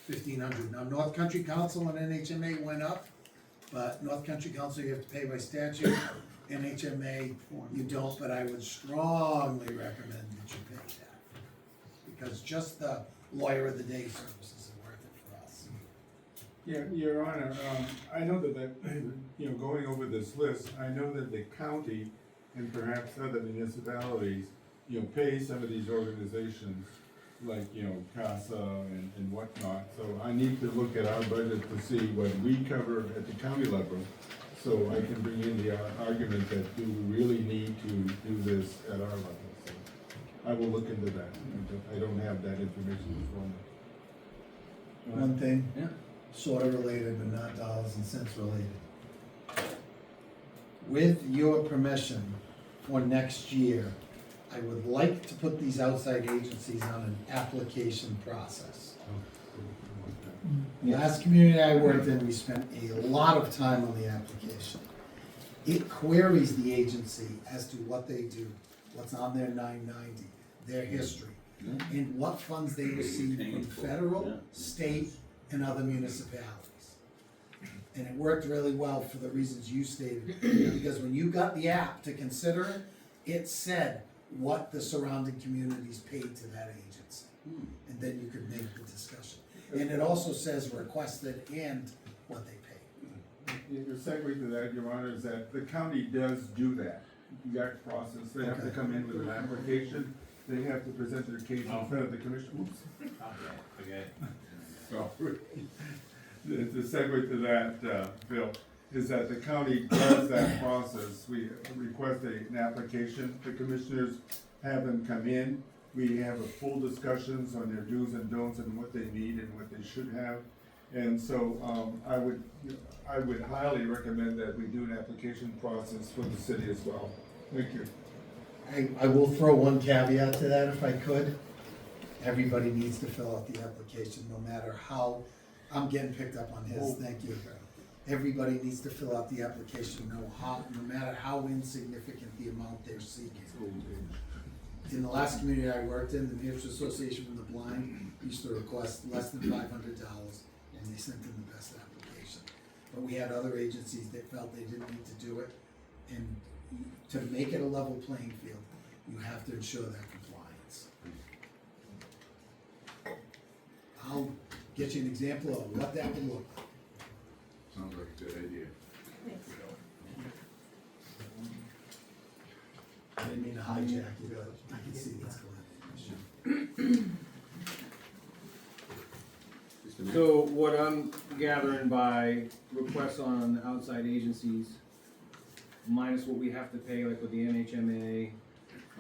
Speaker 1: 1,500. Now, North Country Council and NHMA went up, but North Country Council you have to pay by statute. NHMA, you don't, but I would strongly recommend that you pay that. Because just the lawyer of the day services are worth it for us.
Speaker 8: Yeah, Your Honor, I know that, going over this list, I know that the county and perhaps other municipalities, pay some of these organizations like, CASA and whatnot. So I need to look at our budget to see what we cover at the county level, so I can bring in the argument that do we really need to do this at our level. So I will look into that. I don't have that information before me.
Speaker 1: One thing,
Speaker 2: Yeah.
Speaker 1: sort of related but not dollars and cents related. With your permission for next year, I would like to put these outside agencies on an application process. Last community I worked in, we spent a lot of time on the application. It queries the agency as to what they do, what's on their 990, their history, and what funds they receive from federal, state, and other municipalities. And it worked really well for the reasons you stated, because when you got the app to consider it, it said what the surrounding communities paid to that agency. And then you could make the discussion. And it also says requested and what they paid.
Speaker 8: Your segue to that, Your Honor, is that the county does do that process. They have to
Speaker 1: Okay.
Speaker 8: come in with an application, they have to present their case in front of the commission. Oops.
Speaker 2: Okay.
Speaker 8: Sorry. The segue to that, Bill, is that the county does that process. We request an application, the commissioners have them come in, We have a full discussions on their do's and don'ts and what they need and what they should have. And so, I would highly recommend that we do an application process for the city as well. Thank you.
Speaker 1: I will throw one caveat to that if I could. Everybody needs to fill out the application, no matter how, I'm getting picked up on his, thank you. Everybody needs to fill out the application, no matter how insignificant the amount they're seeking. In the last community I worked in, the New Hampshire Association for the Blind used to request less than $500, and they sent in the best application. But we had other agencies that felt they didn't need to do it, and to make it a level playing field, you have to ensure that compliance. I'll get you an example of what that would look like.
Speaker 11: Sounds like a good idea.
Speaker 1: I didn't mean to hijack you, but I can see what's going on.
Speaker 2: So what I'm gathering by requests on outside agencies, minus what we have to pay, like with the NHMA,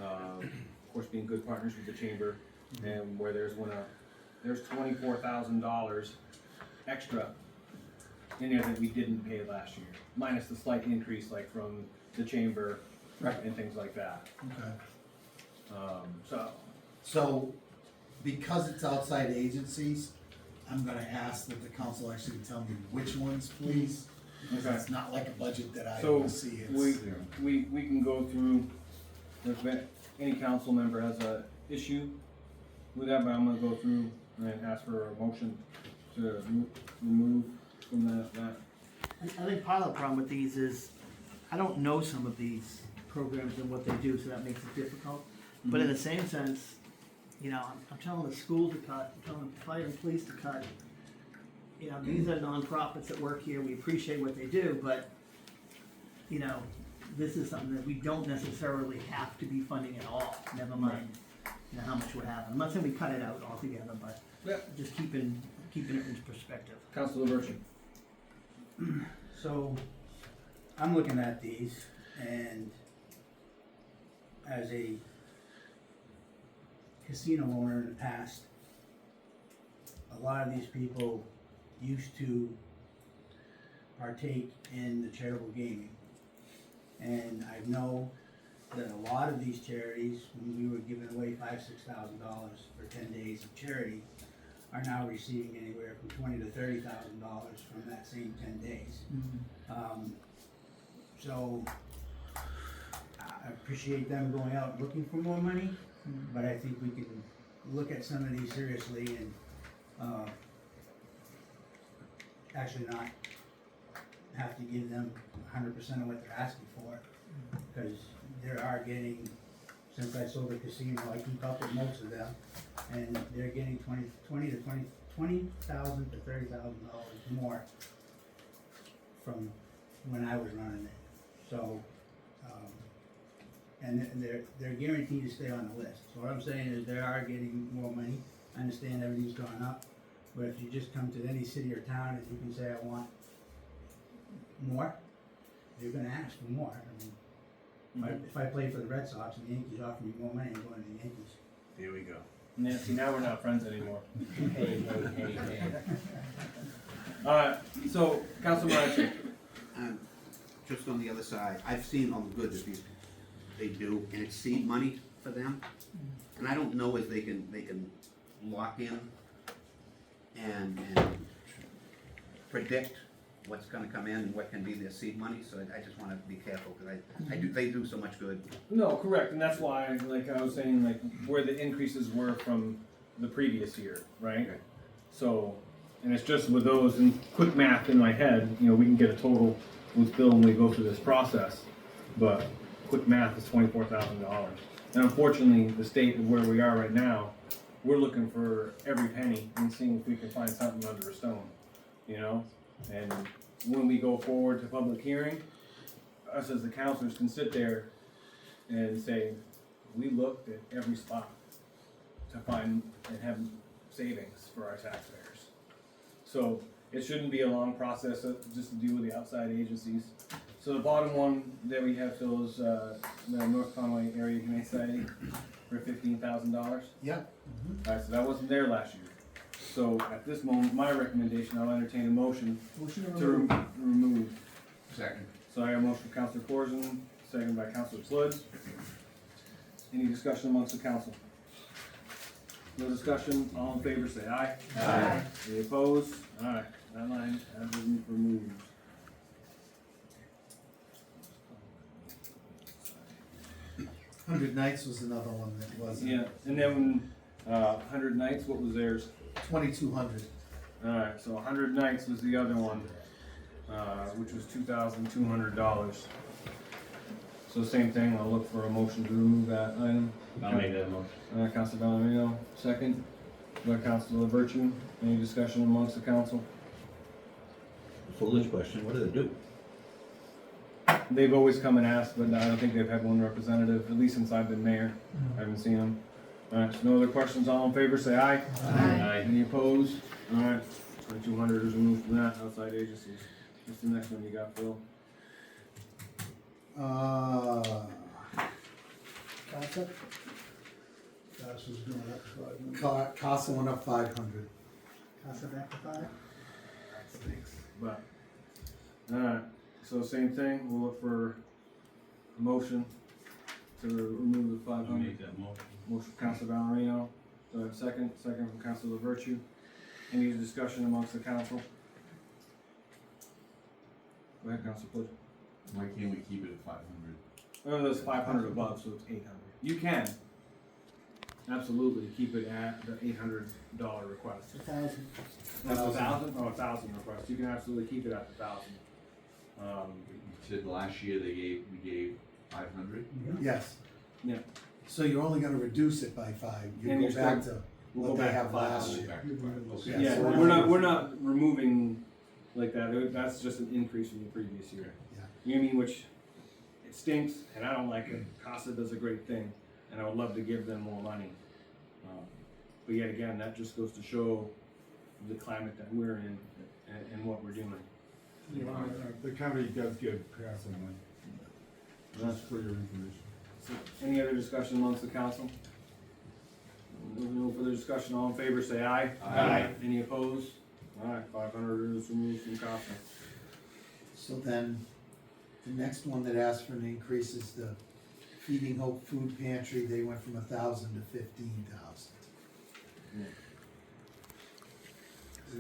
Speaker 2: of course being good partners with the chamber, and where there's $24,000 extra in there that we didn't pay last year, minus the slight increase like from the chamber and things like that.
Speaker 1: Okay. So, because it's outside agencies, I'm gonna ask that the council actually tell me which ones, please. Because
Speaker 2: Okay.
Speaker 1: it's not like a budget that I
Speaker 2: So
Speaker 1: oversee.
Speaker 2: we can go through, if any council member has a issue with that, but I'm gonna go through and ask for a motion to remove from that.
Speaker 7: I think part of the problem with these is, I don't know some of these programs and what they do, so that makes it difficult. But in the same sense, you know, I'm telling the school to cut, I'm telling the fire and police to cut. You know, these are nonprofits that work here, we appreciate what they do, but, you know, this is something that we don't necessarily have to be funding at all, never mind, you know, how much we're having. I'm not saying we cut it out altogether, but just keeping it in perspective.
Speaker 2: Councilor Virtue.
Speaker 3: So, I'm looking at these, and as a casino owner in the past, a lot of these people used to partake in the charitable gaming. And I know that a lot of these charities, when we were giving away $5,000-6,000 for 10 days of charity, are now receiving anywhere from $20,000 to $30,000 from that same 10 days. So I appreciate them going out and looking for more money, but I think we can look at some of these seriously and actually not have to give them 100% of what they're asking for, because they are getting, since I sold the casino, I keep up with most of them, and they're getting $20,000 to $30,000 more from when I was running it. So, and they're guaranteed to stay on the list. So what I'm saying is they are getting more money. I understand everything's gone up, but if you just come to any city or town and you can say, I want more, you're gonna ask for more. I mean, if I play for the Red Sox and the Yankees offer me more money, I'm going to the Yankees.
Speaker 5: Here we go.
Speaker 2: Nancy, now we're not friends anymore.
Speaker 6: Hey.
Speaker 2: So, Councilor Morency.
Speaker 6: Just on the other side, I've seen all the good that they do, and it's seed money for them. And I don't know if they can lock in and predict what's gonna come in and what can be their seed money, so I just wanna be careful, because they do so much good.
Speaker 2: No, correct, and that's why, like I was saying, like, where the increases were from the previous year, right?
Speaker 6: Okay.
Speaker 2: So, and it's just with those, and quick math in my head, you know, we can get a total with Bill when we go through this process, but quick math is $24,000. And unfortunately, the state of where we are right now, we're looking for every penny and seeing if we can find something under a stone, you know? And when we go forward to public hearing, us as the counselors can sit there and say, we looked at every spot to find and have savings for our taxpayers. So it shouldn't be a long process just to deal with the outside agencies. So the bottom one that we have, Phil, is the North Conway Area Humane Society. for $15,000.
Speaker 1: Yep.
Speaker 2: Alright, so that wasn't there last year. So at this moment, my recommendation, I'll entertain a motion
Speaker 4: Motion to
Speaker 2: to
Speaker 4: remove.
Speaker 2: remove.
Speaker 6: Second.
Speaker 2: So I have a motion from Counselor Corzine, second by Counselor Flood. Any discussion amongst the council? No discussion, all in favor say aye.
Speaker 10: Aye.
Speaker 2: Any opposed? Alright, that line has been removed.
Speaker 1: 100 Nights was another one that wasn't.
Speaker 2: Yeah, and then, 100 Nights, what was theirs?
Speaker 1: 2,200.
Speaker 2: Alright, so 100 Nights was the other one, which was $2,200. So same thing, I'll look for a motion to remove that item.
Speaker 6: I'll make that motion.
Speaker 2: Councilor Ballerino, second. By Councilor Virtue, any discussion amongst the council?
Speaker 6: Foolish question, what do they do?
Speaker 2: They've always come and asked, but I don't think they've had one representative, at least since I've been mayor. I haven't seen them. Alright, so no other questions, all in favor, say aye.
Speaker 10: Aye.
Speaker 2: Any opposed? Alright, 2,200 is removed from that, outside agencies. What's the next one you got, Phil?
Speaker 1: CASA?
Speaker 4: Gas is going up 5 million.
Speaker 1: CASA went up 500.
Speaker 3: Casa back to 5?
Speaker 2: Thanks. But, alright, so same thing, we'll look for a motion to remove the 500.
Speaker 6: that motion.
Speaker 2: Motion from Councilor Ballerino, do I have a second? Second from Councilor Virtue. Any discussion amongst the council? Go ahead, Councilor Flood.
Speaker 11: Why can't we keep it at 500?
Speaker 2: Oh, there's 500 above, so it's 800. You can absolutely keep it at the $800 request.
Speaker 3: 1,000.
Speaker 2: That's 1,000? Oh, 1,000 request. You can absolutely keep it at 1,000.
Speaker 11: You said last year we gave 500?
Speaker 1: Yes.
Speaker 2: Yeah.
Speaker 1: So you're only gonna reduce it by 5. You
Speaker 2: And
Speaker 1: go
Speaker 2: you're
Speaker 1: back
Speaker 2: still-
Speaker 1: to
Speaker 2: We'll
Speaker 1: what
Speaker 2: go
Speaker 1: they
Speaker 2: back
Speaker 1: have
Speaker 2: to
Speaker 1: last
Speaker 2: 500.
Speaker 1: year.
Speaker 11: Okay.
Speaker 2: Yeah,
Speaker 1: so
Speaker 2: we're not removing like that. That's just an increase from the previous year.
Speaker 1: Yeah.
Speaker 2: You know what I mean? Which it stinks, and I don't like it. CASA does a great thing, and I would love to give them more money. But yet again, that just goes to show the climate that we're in and what we're doing.
Speaker 8: The county does give CASA money, just for your information.
Speaker 2: So, any other discussion amongst the council? No further discussion. All in favor, say aye.
Speaker 11: Aye.
Speaker 2: Any opposed? All right, 500 is removed from CASA.
Speaker 1: So then, the next one that asked for an increase is the Feeding Hope Food Pantry. They went from 1,000 to 15,000.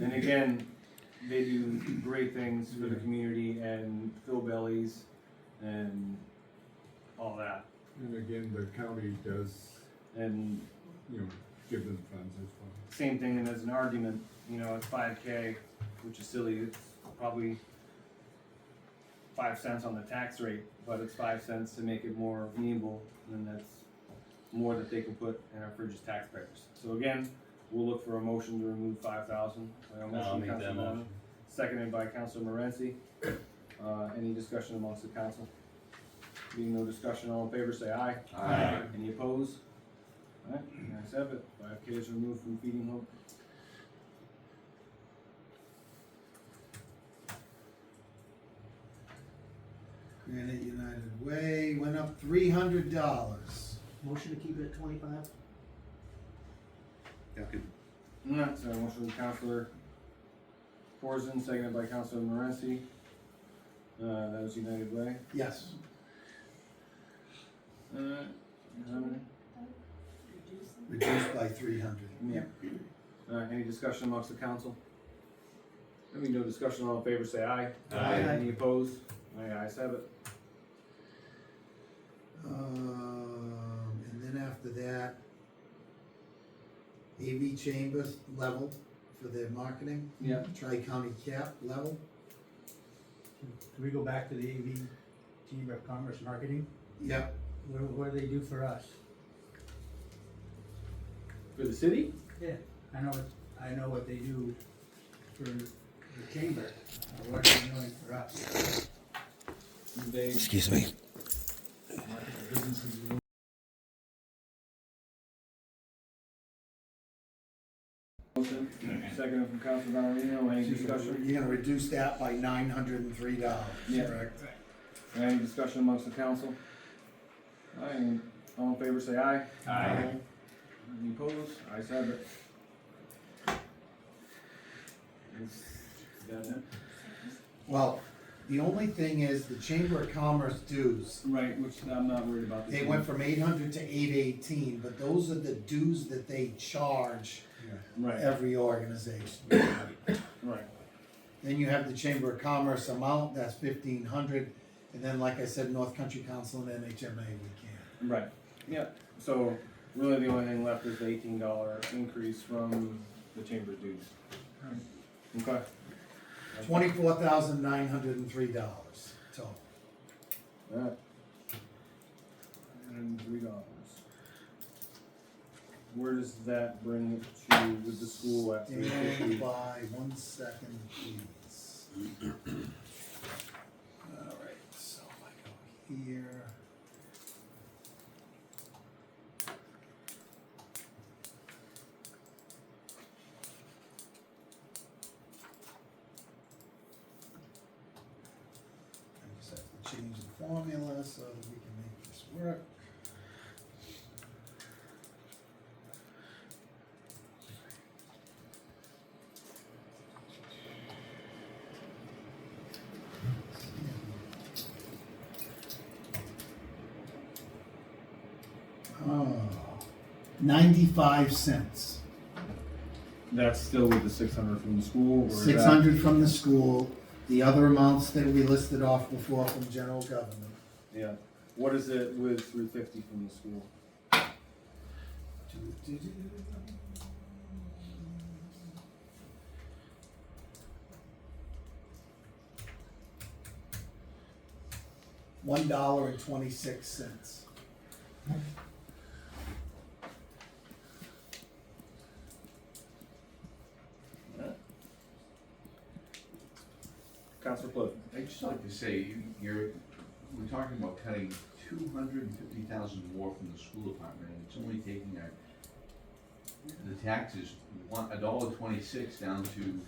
Speaker 2: And again, they do great things for the community and fill bellies and all that.
Speaker 8: And again, the county does,
Speaker 2: And
Speaker 8: give them funds as well.
Speaker 2: same thing, and as an argument, it's 5K, which is silly. It's probably 5 cents on the tax rate, but it's 5 cents to make it more amenable, and that's more that they can put in our fridge as taxpayers. So again, we'll look for a motion to remove 5,000.
Speaker 6: I'll make that motion.
Speaker 2: Seconded by Councilor Morency. Any discussion amongst the council? Being no discussion, all in favor, say aye.
Speaker 11: Aye.
Speaker 2: Any opposed? Alright, nice have it. 5K is removed from Feeding Hope.
Speaker 1: Granite United Way went up $300.
Speaker 7: Motion to keep it at 25?
Speaker 2: Alright, so motion from Councilor Corzine, seconded by Councilor Morency. That was United Way.
Speaker 1: Yes. Reduced by 300.
Speaker 2: Yeah. Any discussion amongst the council? Having no discussion, all in favor, say aye.
Speaker 11: Aye.
Speaker 2: Any opposed? Aye, ayes have it.
Speaker 1: And then after that, AV Chambers level for their marketing.
Speaker 2: Yeah.
Speaker 1: Tri-County Cap level.
Speaker 3: Can we go back to the AV Chamber of Commerce Marketing?
Speaker 1: Yep.
Speaker 3: What do they do for us?
Speaker 2: For the city?
Speaker 3: Yeah, I know what they do for the chamber. What are they doing for us?
Speaker 2: They
Speaker 1: Excuse me.
Speaker 2: market the businesses we Motion, second from Councilor Ballerino, any discussion?
Speaker 1: You're gonna reduce that by $903,
Speaker 2: Yeah.
Speaker 1: correct?
Speaker 2: Any discussion amongst the council? Any All in favor, say aye.
Speaker 5: Aye. Any opposed? Ayes have it. Is that it?
Speaker 1: Well, the only thing is the Chamber of Commerce dues,
Speaker 2: Right, which I'm not worried about this
Speaker 1: they
Speaker 2: one.
Speaker 1: went from 800 to 818, but those are the dues that they charge
Speaker 2: Right,
Speaker 1: every organization.
Speaker 2: right.
Speaker 1: Then you have the Chamber of Commerce amount, that's 1,500, and then, like I said, North Country Council and NHMA, we can.
Speaker 2: Right, yeah, so really the only thing left is the $18 increase from the chamber's dues. Okay.
Speaker 1: $24,903 total.
Speaker 2: Alright. $103. Where does that bring it to with the school at
Speaker 1: And
Speaker 2: 350?
Speaker 1: by 1 second, please. Alright, so if I go here. I just have to change the formula so that we can make this work. Oh, 95 cents.
Speaker 2: That's still with the 600 from the school, or is that?
Speaker 1: 600 from the school, the other amounts that we listed off before from general government.
Speaker 2: Yeah, what is it with 350 from the school?
Speaker 1: $1.26.
Speaker 2: Counselor Cliff?
Speaker 11: I'd just like to say, we're talking about cutting $250,000 more from the school department, and it's only taking the taxes, $1.26 down to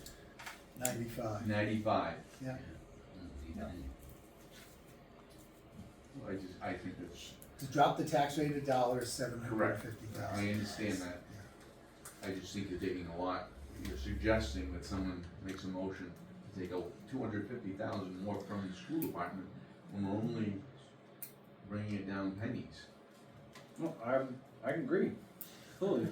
Speaker 1: 95.
Speaker 11: 95.
Speaker 1: Yeah.
Speaker 11: I think that's,
Speaker 1: To drop the tax rate $1 is $750,000.
Speaker 11: I understand that. I just think you're taking a lot, you're suggesting that someone makes a motion to take out $250,000 more from the school department when we're only bringing it down pennies.
Speaker 2: No, I agree, fully.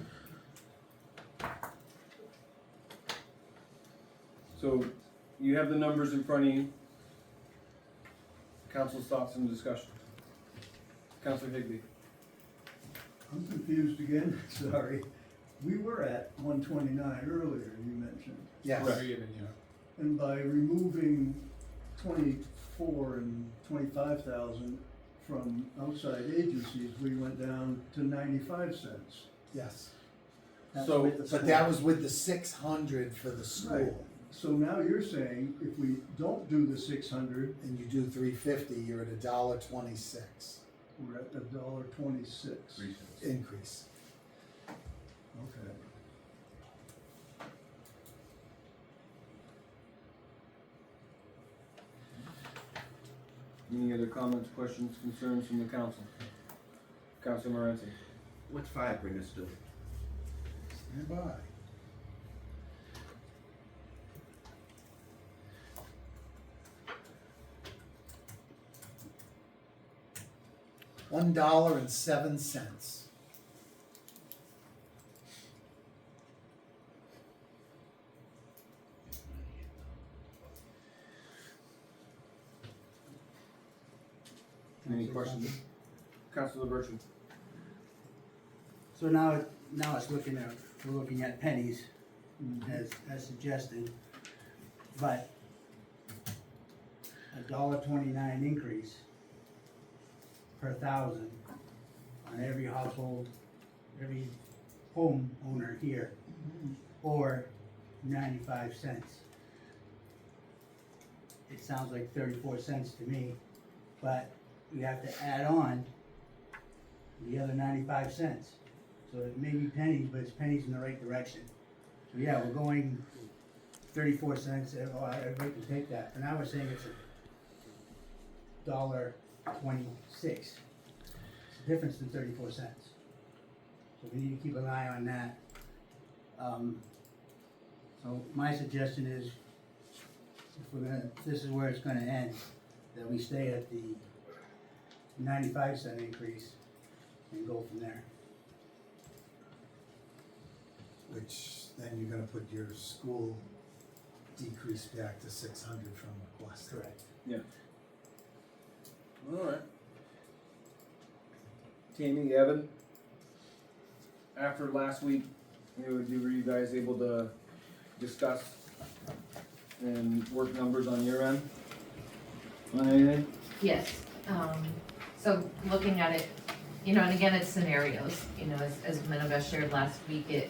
Speaker 2: So, you have the numbers in front of you. Council's thoughts and discussion. Councilor Higby?
Speaker 4: I'm confused again, sorry. We were at 129 earlier, you mentioned.
Speaker 1: Yes.
Speaker 2: Correct.
Speaker 4: And by removing 24 and 25,000 from outside agencies, we went down to 95 cents.
Speaker 1: Yes.
Speaker 4: That's
Speaker 2: So-
Speaker 4: with the
Speaker 1: But
Speaker 4: school.
Speaker 1: that was with the 600 for the
Speaker 4: Right.
Speaker 1: school.
Speaker 4: So now you're saying if we don't do the 600,
Speaker 1: And you do 350, you're at $1.26
Speaker 4: we're at $1.26.
Speaker 11: 3 cents.
Speaker 1: increase.
Speaker 4: Okay.
Speaker 2: Any other comments, questions, concerns from the council? Councilor Morency?
Speaker 6: What's 5 bring us to?
Speaker 1: Stand by. $1.07.
Speaker 2: Any questions? Councilor Bertram?
Speaker 3: So now we're looking at pennies as suggested, but $1.29 increase per thousand on every household, every homeowner here, or 95 cents. It sounds like 34 cents to me, but we have to add on the other 95 cents. So it may be pennies, but it's pennies in the right direction. So yeah, we're going 34 cents, I'd like to take that, and I was saying it's $1.26. So difference than 34 cents. So we need to keep an eye on that. So my suggestion is, if this is where it's gonna end, that we stay at the 95-cent increase and go from there.
Speaker 1: Which then you're gonna put your school decrease back to 600 from request.
Speaker 3: Correct.
Speaker 2: Alright. Tammy, Evan, after last week, were you guys able to discuss and work numbers on your end? On anything?
Speaker 10: Yes, so looking at it, you know, and again, it's scenarios, you know, as Minovest shared last week, it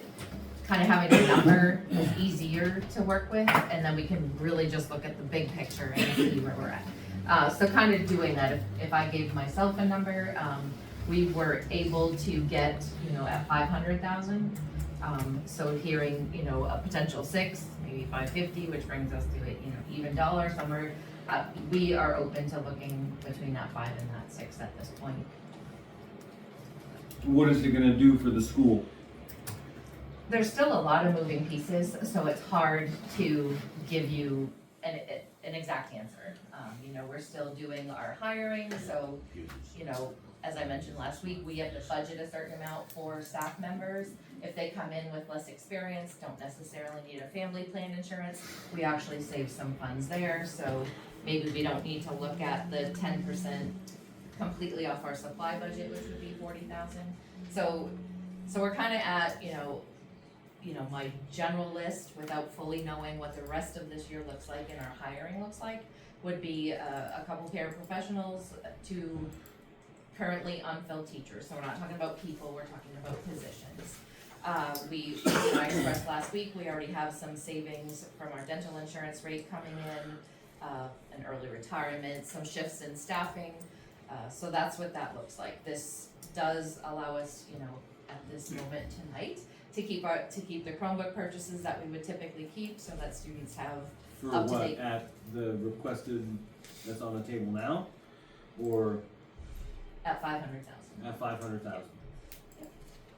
Speaker 10: kind of having a number is easier to work with, and then we can really just look at the big picture and see where we're at. So kind of doing that, if I gave myself a number, we were able to get, you know, at 500,000. So hearing, you know, a potential 6, maybe 550, which brings us to it, you know, even dollar somewhere. We are open to looking between that 5 and that 6 at this point.
Speaker 2: What is it gonna do for the school?
Speaker 10: There's still a lot of moving pieces, so it's hard to give you an exact answer. You know, we're still doing our hiring, so, you know, as I mentioned last week, we have to budget a certain amount for staff members. If they come in with less experience, don't necessarily need a family plan insurance, we actually save some funds there, so maybe we don't need to look at the 10% completely off our supply budget, which would be 40,000. So we're kind of at, you know, my general list without fully knowing what the rest of this year looks like and our hiring looks like, would be a couple paraprofessionals, 2 currently unfilled teachers. So we're not talking about people, we're talking about positions. I expressed last week, we already have some savings from our dental insurance rate coming in, an early retirement, some shifts in staffing. So that's what that looks like. This does allow us, you know, at this moment tonight, to keep the Chromebook purchases that we would typically keep, so that students have
Speaker 2: For
Speaker 10: up to
Speaker 2: what,
Speaker 10: date.
Speaker 2: at the requested, that's on the table now? Or
Speaker 10: At 500,000.
Speaker 2: at 500,000?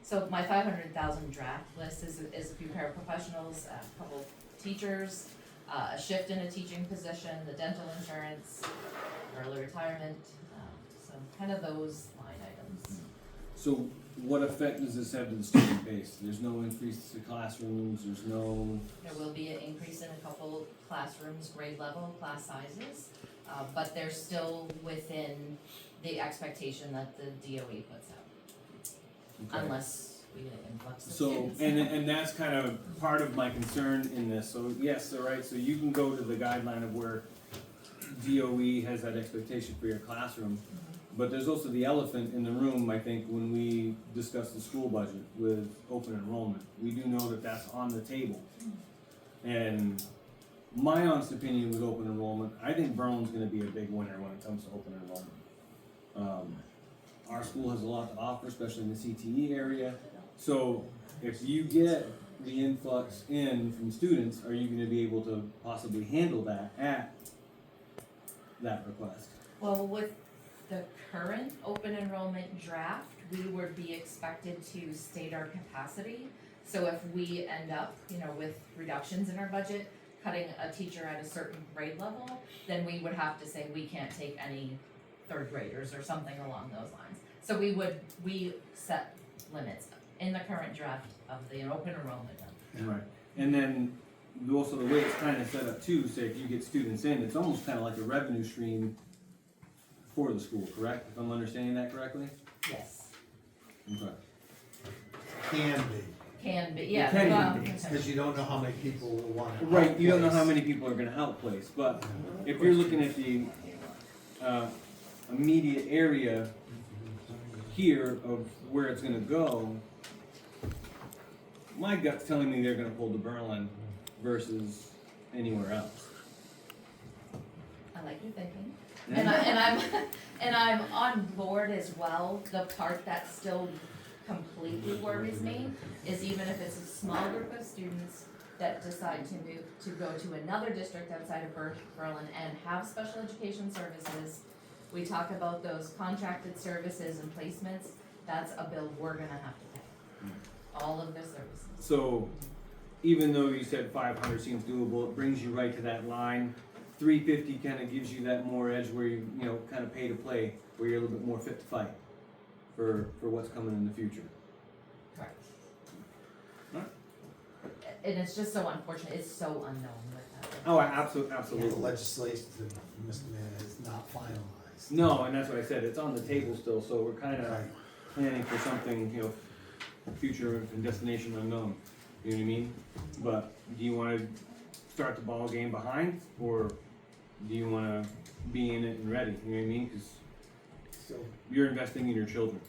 Speaker 10: So my 500,000 draft list is a few paraprofessionals, a couple teachers, a shift in a teaching position, the dental insurance, early retirement, so kind of those line items.
Speaker 2: So what effect does this have to the student base? There's no increase to classrooms, there's no,
Speaker 10: There will be an increase in a couple classrooms, grade level, class sizes, but they're still within the expectation that the DOE puts out,
Speaker 2: okay.
Speaker 10: unless we get an influx of
Speaker 2: So,
Speaker 10: students.
Speaker 2: and that's kind of part of my concern in this, so yes, all right, so you can go to the guideline of where DOE has that expectation for your classroom, but there's also the elephant in the room, I think, when we discuss the school budget with open enrollment. We do know that that's on the table. And my honest opinion with open enrollment, I think Berlin's gonna be a big winner when it comes to open enrollment. Our school has a lot to offer, especially in the CTE area. So if you get the influx in from students, are you gonna be able to possibly handle that at that request?
Speaker 10: Well, with the current open enrollment draft, we would be expected to state our capacity. So if we end up, you know, with reductions in our budget, cutting a teacher at a certain grade level, then we would have to say we can't take any 3rd graders or something along those lines. So we set limits in the current draft of the open enrollment.
Speaker 2: Right. And then also the way it's kind of set up too, say if you get students in, it's almost kind of like a revenue stream for the school, correct? If I'm understanding that correctly?
Speaker 10: Yes,
Speaker 2: Okay.
Speaker 1: Can be,
Speaker 10: can be, yeah.
Speaker 2: It can be,
Speaker 10: well,
Speaker 1: because you don't know how many people will want to.
Speaker 2: Right, you don't know how many people are gonna outplace, but if you're looking at the, immediate area here of where it's gonna go, my gut's telling me they're gonna pull to Berlin versus anywhere else.
Speaker 10: I like your thinking. And I'm on board as well. The part that still completely worries me is even if it's a small group of students that decide to move to go to another district outside of Berlin and have special education services, We talk about those contracted services and placements, that's a bill we're gonna have to pay. All of the services.
Speaker 5: So, even though you said 500 seems doable, it brings you right to that line. 350 kind of gives you that more edge where you know, kind of pay to play, where you're a little bit more fit to fight for what's coming in the future.
Speaker 10: Correct.
Speaker 5: Alright.
Speaker 10: And it's just so unfortunate, it's so unknown with that.
Speaker 5: Oh, absolutely,
Speaker 1: The
Speaker 5: absolutely.
Speaker 1: legislation, Mr. Mayor, is not finalized.
Speaker 5: No, and that's what I said, it's on the table still, so we're kind of
Speaker 1: Right.
Speaker 5: planning for something, you know, future and destination unknown, you know what I mean? But do you wanna start the ball game behind, or do you wanna be in it and ready, you know what I mean? 'Cause
Speaker 1: So,
Speaker 5: you're investing in your children,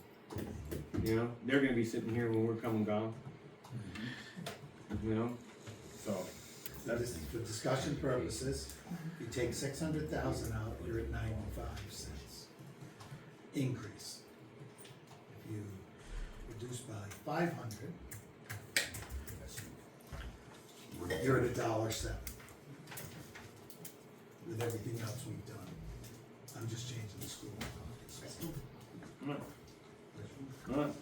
Speaker 5: you know? They're gonna be sitting here when we're come and gone, you know? So,
Speaker 1: this, for discussion purposes, you take 600,000 out, you're at 95 cents. Increase. If you reduce by 500, you're at $1.07. With everything else we've done. I'm just changing the school.
Speaker 5: alright.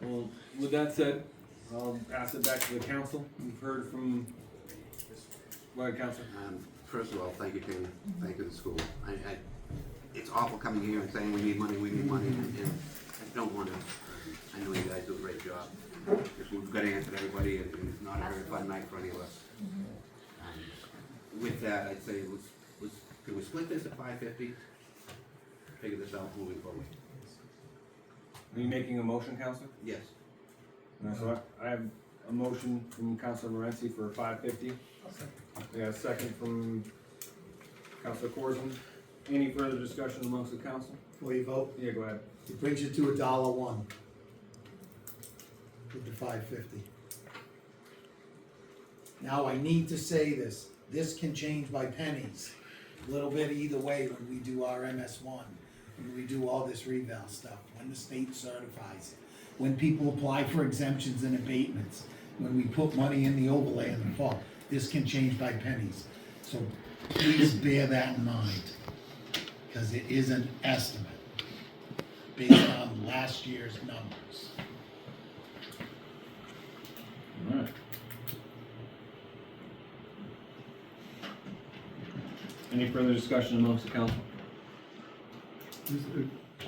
Speaker 5: Well, with that said, I'll pass it back to the council. You've heard from, go ahead, council.
Speaker 6: First of all, thank you, Tina, thank you to the school. It's awful coming here and saying we need money, and I don't wanna, I know you guys do a great job. Just we've gotta answer to everybody, and it's not a very fun night for any of us. With that, I'd say, can we split this at 550? Figure this out moving forward.
Speaker 5: Are you making a motion, Counselor?
Speaker 6: Yes.
Speaker 5: So I have a motion from Counselor Morency for 550. We got a second from Counselor Corson. Any further discussion amongst the council?
Speaker 1: Before you vote,
Speaker 5: Yeah, go ahead.
Speaker 1: it brings you to $1.01 with the 550. Now, I need to say this can change by pennies, a little bit either way when we do our MS1, when we do all this reval stuff, when the state certifies it, when people apply for exemptions and abatements, when we put money in the overlay in the fall, this can change by pennies. So please bear that in mind, because it is an estimate based on last year's numbers.
Speaker 5: Alright. Any further discussion amongst the council?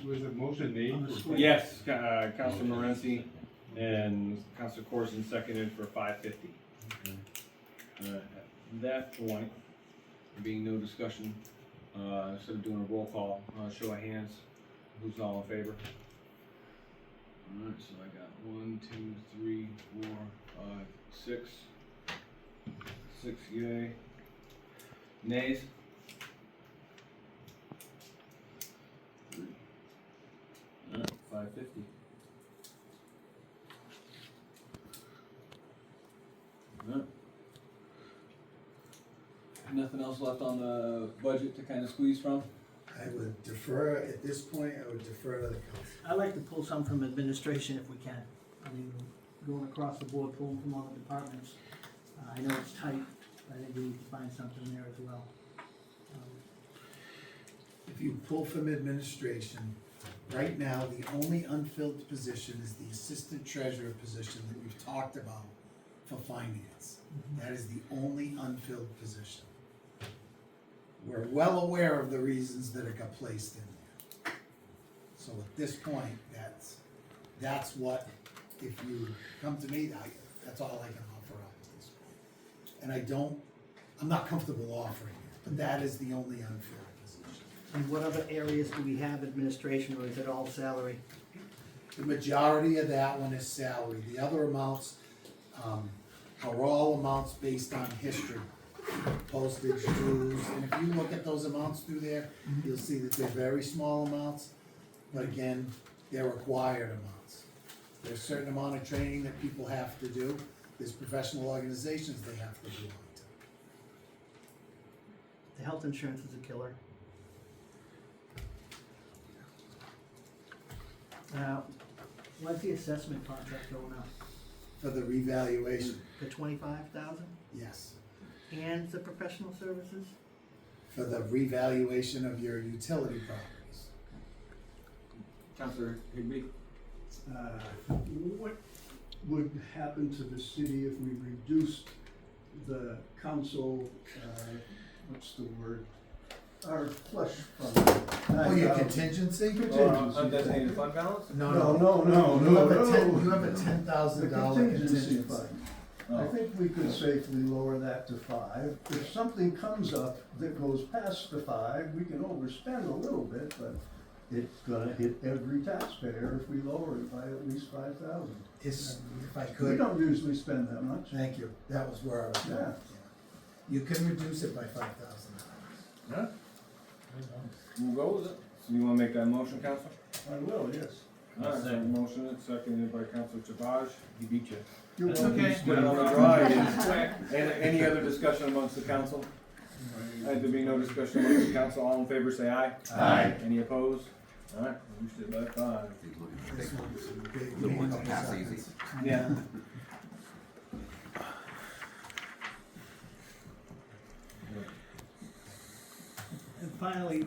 Speaker 8: Was a motion made? for-
Speaker 5: Yes, Counselor Morency and Counselor Corson seconded for 550. At that point, there being no discussion, instead of doing a roll call, show of hands, who's all in favor? Alright, so I got 1, 2, 3, 4, 5, 6. 6 yay. Nays? 3. Alright, 550. Alright. Nothing else left on the budget to kind of squeeze from?
Speaker 1: I would defer, at this point, I would defer to the council.
Speaker 7: I'd like to pull some from administration if we can. I mean, going across the board, pulling from all the departments. I know it's tight, but I think we need to find something there as well.
Speaker 1: If you pull from administration, right now, the only unfilled position is the assistant treasurer position that we've talked about for finance. That is the only unfilled position. We're well aware of the reasons that it got placed in there. So at this point, that's what, if you come to me, that's all I can offer up at this point. And I'm not comfortable offering it, but that is the only unfilled position.
Speaker 7: And what other areas do we have administration, or is it all salary?
Speaker 1: The majority of that one is salary. The other amounts are all amounts based on history. Postage, dues, and if you look at those amounts through there, you'll see that they're very small amounts, but again, they're required amounts. There's a certain amount of training that people have to do. There's professional organizations they have to belong to.
Speaker 7: The health insurance is a killer. Now, what's the assessment contract going up?
Speaker 1: For the revaluation,
Speaker 7: The 25,000?
Speaker 1: yes.
Speaker 7: And the professional services?
Speaker 1: For the revaluation of your utility properties.
Speaker 2: Counselor Higby?
Speaker 4: What would happen to the city if we reduced the council, what's the word? Our flush fund.
Speaker 1: Oh, your contingency?
Speaker 4: Contingency.
Speaker 2: Undesignated fund balance?
Speaker 1: No,
Speaker 4: No.
Speaker 1: You have a $10,000
Speaker 4: The contingency
Speaker 1: contingency.
Speaker 4: fund. I think we could safely lower that to 5. If something comes up that goes past the 5, we can overspend a little bit, but it's gonna hit every taxpayer if we lower it by at least 5,000.
Speaker 1: If I
Speaker 4: We
Speaker 1: could,
Speaker 4: don't usually spend that much.
Speaker 1: thank you, that was where I was going.
Speaker 4: Yeah.
Speaker 1: You can reduce it by $5,000.
Speaker 2: Huh? We'll go with it. So you wanna make that motion, Counselor?
Speaker 4: I will, yes.
Speaker 2: Alright, so motion is seconded by Counselor Chabaj. He beat you.
Speaker 4: You're
Speaker 10: That's
Speaker 4: welcome.
Speaker 10: okay.
Speaker 2: Stood on the draw. Any other discussion amongst the council? There being no discussion amongst the council, all in favor say aye.
Speaker 11: Aye.
Speaker 2: Any opposed? Alright, reduced it by 5.
Speaker 1: This one's big.
Speaker 6: The ones that pass easy.
Speaker 2: Yeah.
Speaker 7: And finally,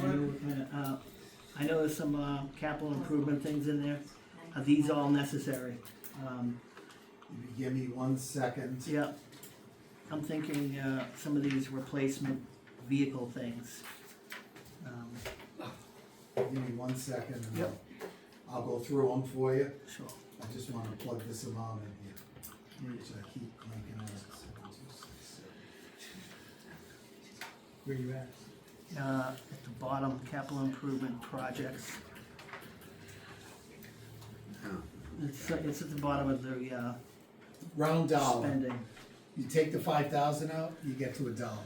Speaker 7: I know there's some capital improvement things in there. Are these all necessary?
Speaker 1: If you give me 1 second.
Speaker 7: Yeah, I'm thinking some of these replacement vehicle things.
Speaker 1: Give me 1 second and
Speaker 7: Yep.
Speaker 1: I'll go through them for you.
Speaker 7: Sure.
Speaker 1: I just wanna plug this amount in here, which I keep clicking on.
Speaker 3: Where you at?
Speaker 7: At the bottom, capital improvement projects. It's at the bottom of the
Speaker 1: Round dollar.
Speaker 7: spending.
Speaker 1: You take the 5,000 out, you get to $1.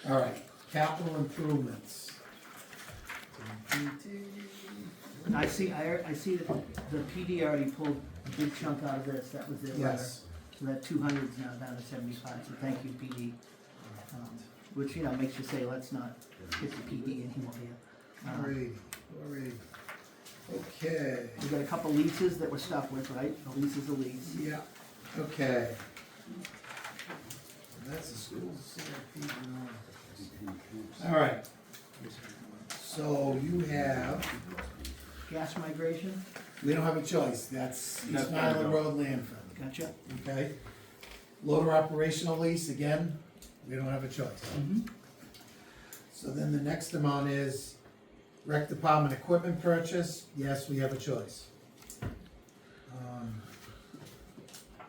Speaker 1: All right, capital improvements.
Speaker 7: I see that the PD already pulled a big chunk out of this, that was their letter.
Speaker 1: Yes.
Speaker 7: So that 200 is now down to 75, so thank you, PD. Which, you know, makes you say, let's not hit the PD anymore here.
Speaker 1: 480. Okay,
Speaker 7: We got a couple leases that we're stuck with, right? A lease is a lease.
Speaker 1: yeah, okay. That's a school CIP. All right. So you have,
Speaker 7: Gas migration,
Speaker 1: we don't have a choice, that's
Speaker 2: That's
Speaker 1: East
Speaker 2: gotta
Speaker 1: Island
Speaker 2: go.
Speaker 1: Road landfill,
Speaker 7: gotcha.
Speaker 1: okay? Loader operational lease, again, we don't have a choice. So then the next amount is rec department equipment purchase, yes, we have a choice.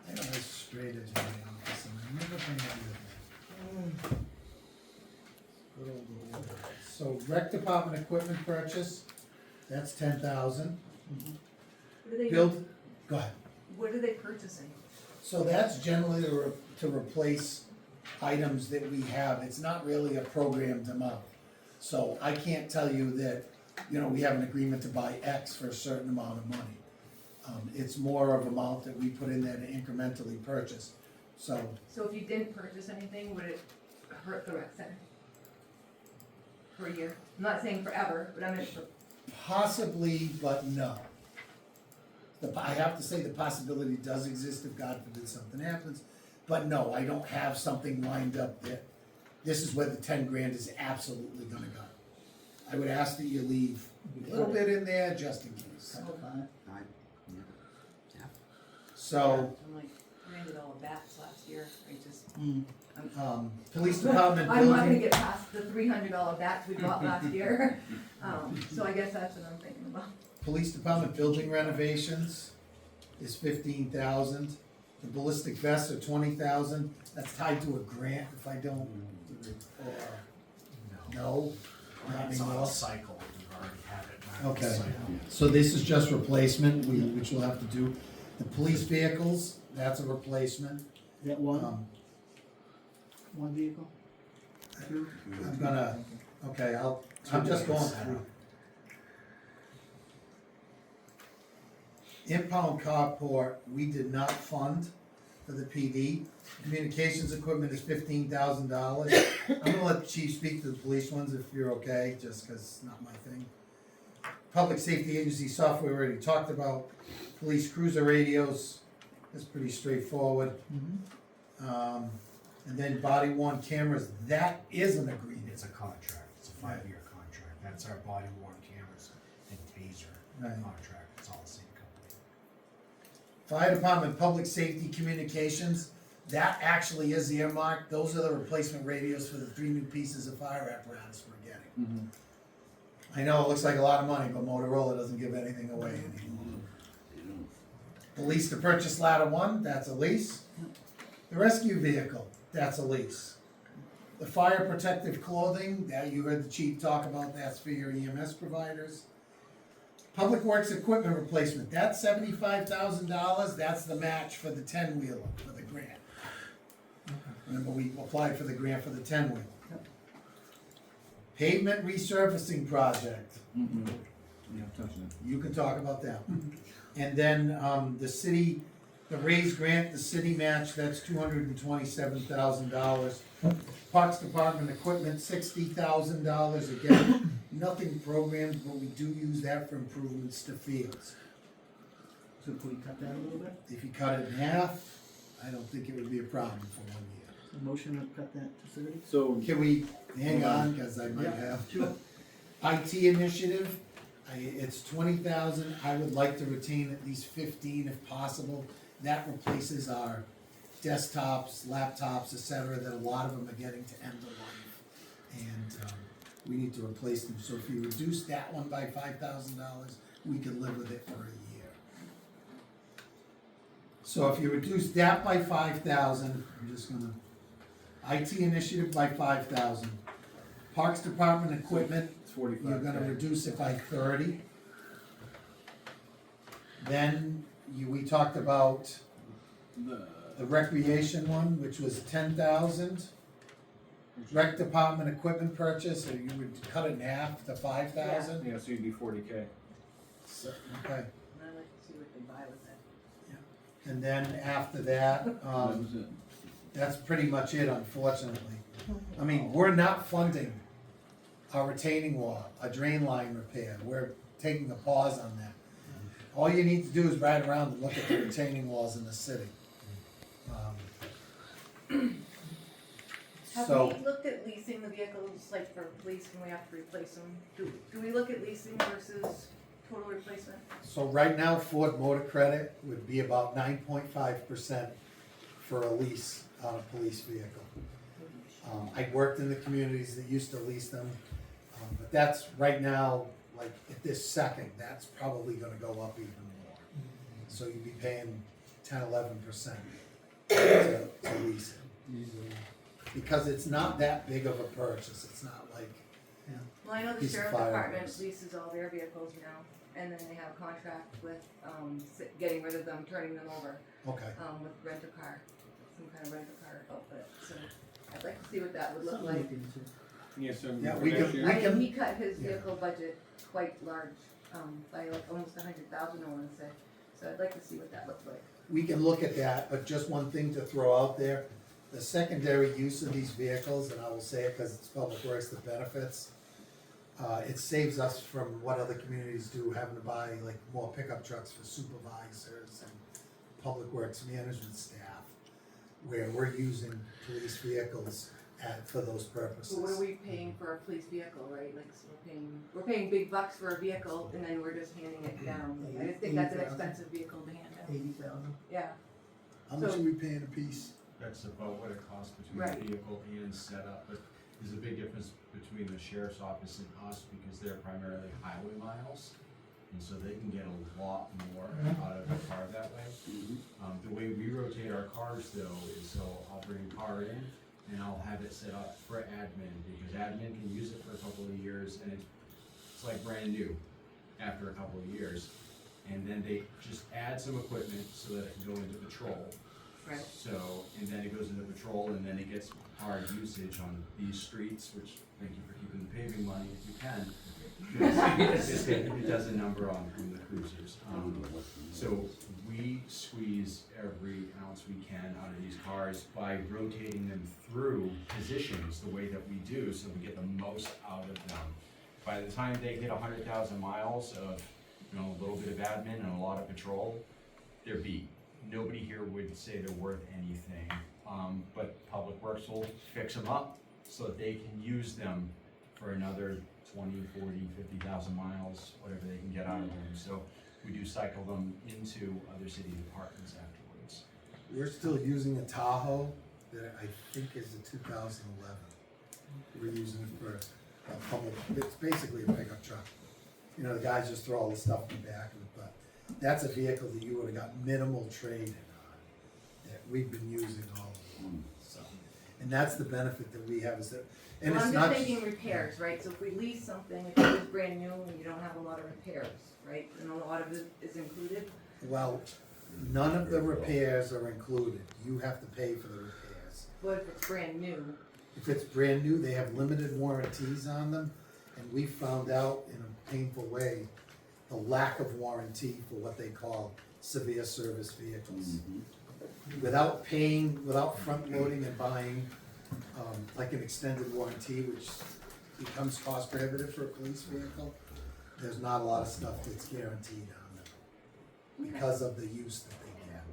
Speaker 1: I don't have straight edge in my office, and I never bring that with me. Good old order. So rec department equipment purchase, that's 10,000.
Speaker 14: What are they,
Speaker 1: Build, go ahead.
Speaker 14: what are they purchasing?
Speaker 1: So that's generally to replace items that we have, it's not really a programmed amount. So I can't tell you that, you know, we have an agreement to buy X for a certain amount of money. It's more of amount that we put in there to incrementally purchase, so
Speaker 14: So if you didn't purchase anything, would it hurt the rec center? For a year? I'm not saying forever, but I meant for,
Speaker 1: possibly, but no. I have to say the possibility does exist if God forbid something happens, but no, I don't have something lined up that this is where the 10 grand is absolutely gonna go. I would ask that you leave a little bit in there just in case. So,
Speaker 14: I'm like, we ended all the bats last year, I just.
Speaker 1: police department
Speaker 14: I'm not gonna
Speaker 1: building,
Speaker 14: get past the $300 bats we bought last year, so I guess that's what I'm thinking about.
Speaker 1: police department building renovations is 15,000. The ballistic vests are 20,000. That's tied to a grant if I don't, or, no? Not
Speaker 13: It's on
Speaker 1: anymore?
Speaker 13: a cycle, we've already had it.
Speaker 1: Okay.
Speaker 13: Cycle.
Speaker 1: So this is just replacement, which we'll have to do. The police vehicles, that's a replacement.
Speaker 7: Is that one,
Speaker 1: Um,
Speaker 7: one vehicle? Two?
Speaker 1: I'm gonna, okay, I'm just going through. Impound carport, we did not fund for the PD. Communications equipment is $15,000. I'm gonna let the chief speak to the police ones if you're okay, just 'cause it's not my thing. Public safety agency software, we already talked about. Police cruiser radios, that's pretty straightforward. And then body worn cameras, that is an agreement.
Speaker 13: It's a contract, it's a 5-year contract, that's our body body-worn cameras and TASER
Speaker 1: Right.
Speaker 13: contract, it's all the same company.
Speaker 1: Fire department, public safety communications, that actually is earmarked, those are the replacement radios for the 3 new pieces of fire apparatus we're getting. I know it looks like a lot of money, but Motorola doesn't give anything away anymore. The lease to purchase ladder 1, that's a lease. The rescue vehicle, that's a lease. The fire protective clothing, that you heard the chief talk about, that's for your EMS providers. Public Works equipment replacement, that's $75,000, that's the match for the 10-wheeler, for the grant. Remember, we applied for the grant for the 10-wheeler. Pavement resurfacing project,
Speaker 2: Yeah, touching it.
Speaker 1: you can talk about that. And then, the city, the raise grant, the city match, that's $227,000. Parks Department equipment, $60,000, again, nothing programmed, but we do use that for improvements to fields.
Speaker 7: So can we cut that a little bit?
Speaker 1: If you cut it in half, I don't think it would be a problem for 1 year.
Speaker 7: A motion to cut that to 30?
Speaker 2: So,
Speaker 1: Can we, hang on, cause I might have to. IT initiative, it's 20,000, I would like to retain at least 15 if possible. That replaces our desktops, laptops, et cetera, that a lot of them are getting to end of life. And, we need to replace them, so if you reduce that one by $5,000, we could live with it for a year. So if you reduce that by 5,000, I'm just gonna, IT initiative by 5,000. Parks Department equipment,
Speaker 2: it's 45.
Speaker 1: you're gonna reduce it by 30. Then we talked about the recreation one, which was 10,000. Rec department equipment purchase, or you would cut it in half to 5,000?
Speaker 2: Yeah, so you'd be 40K.
Speaker 1: So, okay,
Speaker 14: And I'd like to see what they buy with it.
Speaker 1: and then after that,
Speaker 2: That was it.
Speaker 1: that's pretty much it, unfortunately. I mean, we're not funding our retaining wall, a drain line repair, we're taking a pause on that. All you need to do is ride around and look at the retaining walls in the city.
Speaker 14: Have
Speaker 1: So,
Speaker 14: we looked at leasing the vehicles, like for police when we have to replace them? Do we look at leasing versus total replacement?
Speaker 1: so right now, Ford Motor Credit would be about 9.5% for a lease on a police vehicle. I worked in the communities that used to lease them, but that's right now, like at this second, that's probably gonna go up even more. So you'd be paying 10-11% to lease it. Because it's not that big of a purchase, it's not like,
Speaker 14: Well, I know the
Speaker 1: Piece of
Speaker 14: sheriff
Speaker 1: fireworks.
Speaker 14: department leases all their vehicles now, and then they have a contract with, getting rid of them, turning them over,
Speaker 1: okay,
Speaker 14: with rent-a-car, some kind of rent-a-car outfit, so I'd like to see what that would look like.
Speaker 2: Yeah, so
Speaker 1: Yeah,
Speaker 2: for
Speaker 1: we
Speaker 2: next
Speaker 1: can-
Speaker 2: year?
Speaker 14: I mean, he cut his
Speaker 1: Yeah.
Speaker 14: vehicle budget quite large, by like almost 100,000, I wanna say, so I'd like to see what that looks like.
Speaker 1: we can look at that, but just one thing to throw out there. The secondary use of these vehicles, and I will say it because it's Public Works that benefits, it saves us from what other communities do, having to buy like more pickup trucks for supervisors and Public Works management staff, where we're using police vehicles for those purposes.
Speaker 14: But what are we paying for a police vehicle, right, like, so we're paying big bucks for a vehicle, and then we're just handing it down, I just think that's an
Speaker 7: 80,000.
Speaker 14: expensive vehicle to hand down,
Speaker 7: 80,000.
Speaker 14: yeah.
Speaker 1: How much are we paying a piece?
Speaker 15: That's about what it costs between
Speaker 14: Right.
Speaker 15: the vehicle and setup, but there's a big difference between the sheriff's office and us because they're primarily highway miles. And so they can get a lot more out of the car that way. The way we rotate our cars though is so I'll bring a car in and I'll have it set up for admin because admin can use it for a couple of years and it's like brand new after a couple of years. And then they just add some equipment so that it can go into patrol.
Speaker 14: Right.
Speaker 15: So, and then it goes into patrol and then it gets hard usage on these streets, which, thank you for keeping the paving money if you can. It does a number on the cruisers. So we squeeze every ounce we can out of these cars by rotating them through positions the way that we do, so we get the most out of them. By the time they hit 100,000 miles of, a little bit of admin and a lot of patrol, they're beat. Nobody here would say they're worth anything, but Public Works will fix them up so that they can use them for another 20, 40, 50,000 miles, whatever they can get out of them. So we do cycle them into other city departments afterwards.
Speaker 1: We're still using a Tahoe that I think is a 2011. We're using it for a public, it's basically a pickup truck. You know, the guys just throw all the stuff in the back of it, but that's a vehicle that you would've got minimal trade-in on, that we've been using all along, so. And that's the benefit that we have is that, and
Speaker 14: Well,
Speaker 1: it's
Speaker 14: I'm
Speaker 1: not.
Speaker 14: just thinking repairs, right? So if we lease something, if it was brand new and you don't have a lot of repairs, right? And a lot of it is included.
Speaker 1: Well, none of the repairs are included, you have to pay for the repairs.
Speaker 14: But if it's brand new,
Speaker 1: If it's brand new, they have limited warranties on them, and we found out in a painful way, the lack of warranty for what they call severe service vehicles. Without paying, without front loading and buying, like an extended warranty, which becomes cost prohibitive for a police vehicle, there's not a lot of stuff that's guaranteed on them, because of the use that they get.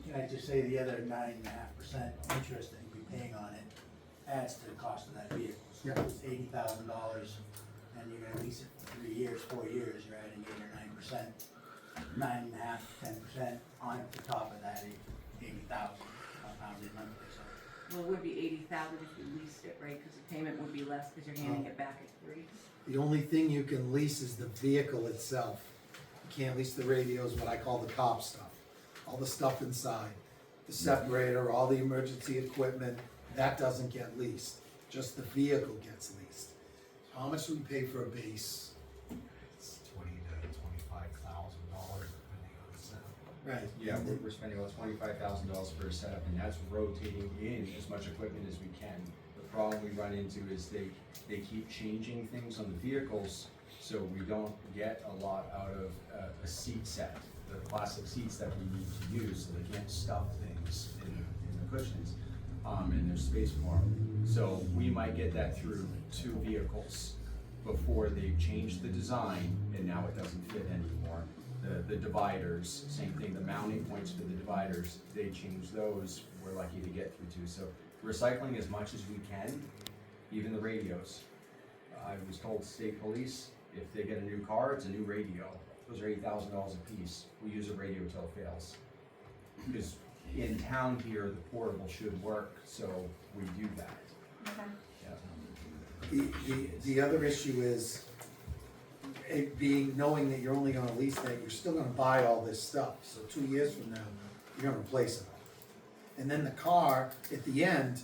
Speaker 3: Can I just say the other 9.5% interest that you'll be paying on it adds to the cost of that vehicle. So if it's $80,000 and you're gonna lease it for 3 years, 4 years, you're adding 8 or 9%, 9.5, 10% on the top of that 80,000 compounded monthly, so.
Speaker 14: well, it would be 80,000 if you leased it, right? Because the payment would be less because you're handing it back at 3.
Speaker 1: The only thing you can lease is the vehicle itself. You can't lease the radios, what I call the cop stuff. All the stuff inside, the separator, all the emergency equipment, that doesn't get leased. Just the vehicle gets leased. How much do we pay for a base?
Speaker 13: It's $20,000 to $25,000 depending on the setup.
Speaker 1: Right.
Speaker 15: Yeah, we're spending about $25,000 for a setup, and that's rotating in as much equipment as we can. The problem we run into is they keep changing things on the vehicles, so we don't get a lot out of a seat set, the plastic seats that we need to use, so they can't stuff things in the cushions, and there's space for them. So we might get that through 2 vehicles before they've changed the design, and now it doesn't fit anymore. The dividers, same thing, the mounting points for the dividers, they change those, we're lucky to get through 2. So recycling as much as we can, even the radios. I was told state police, if they get a new car, it's a new radio. Those are $8,000 a piece. We use a radio till it fails. Because in town here, the portable should work, so we do that.
Speaker 14: Okay.
Speaker 15: Yeah.
Speaker 1: The other issue is, it being, knowing that you're only gonna lease that, you're still gonna buy all this stuff. So 2 years from now, you're gonna replace it all. And then the car, at the end,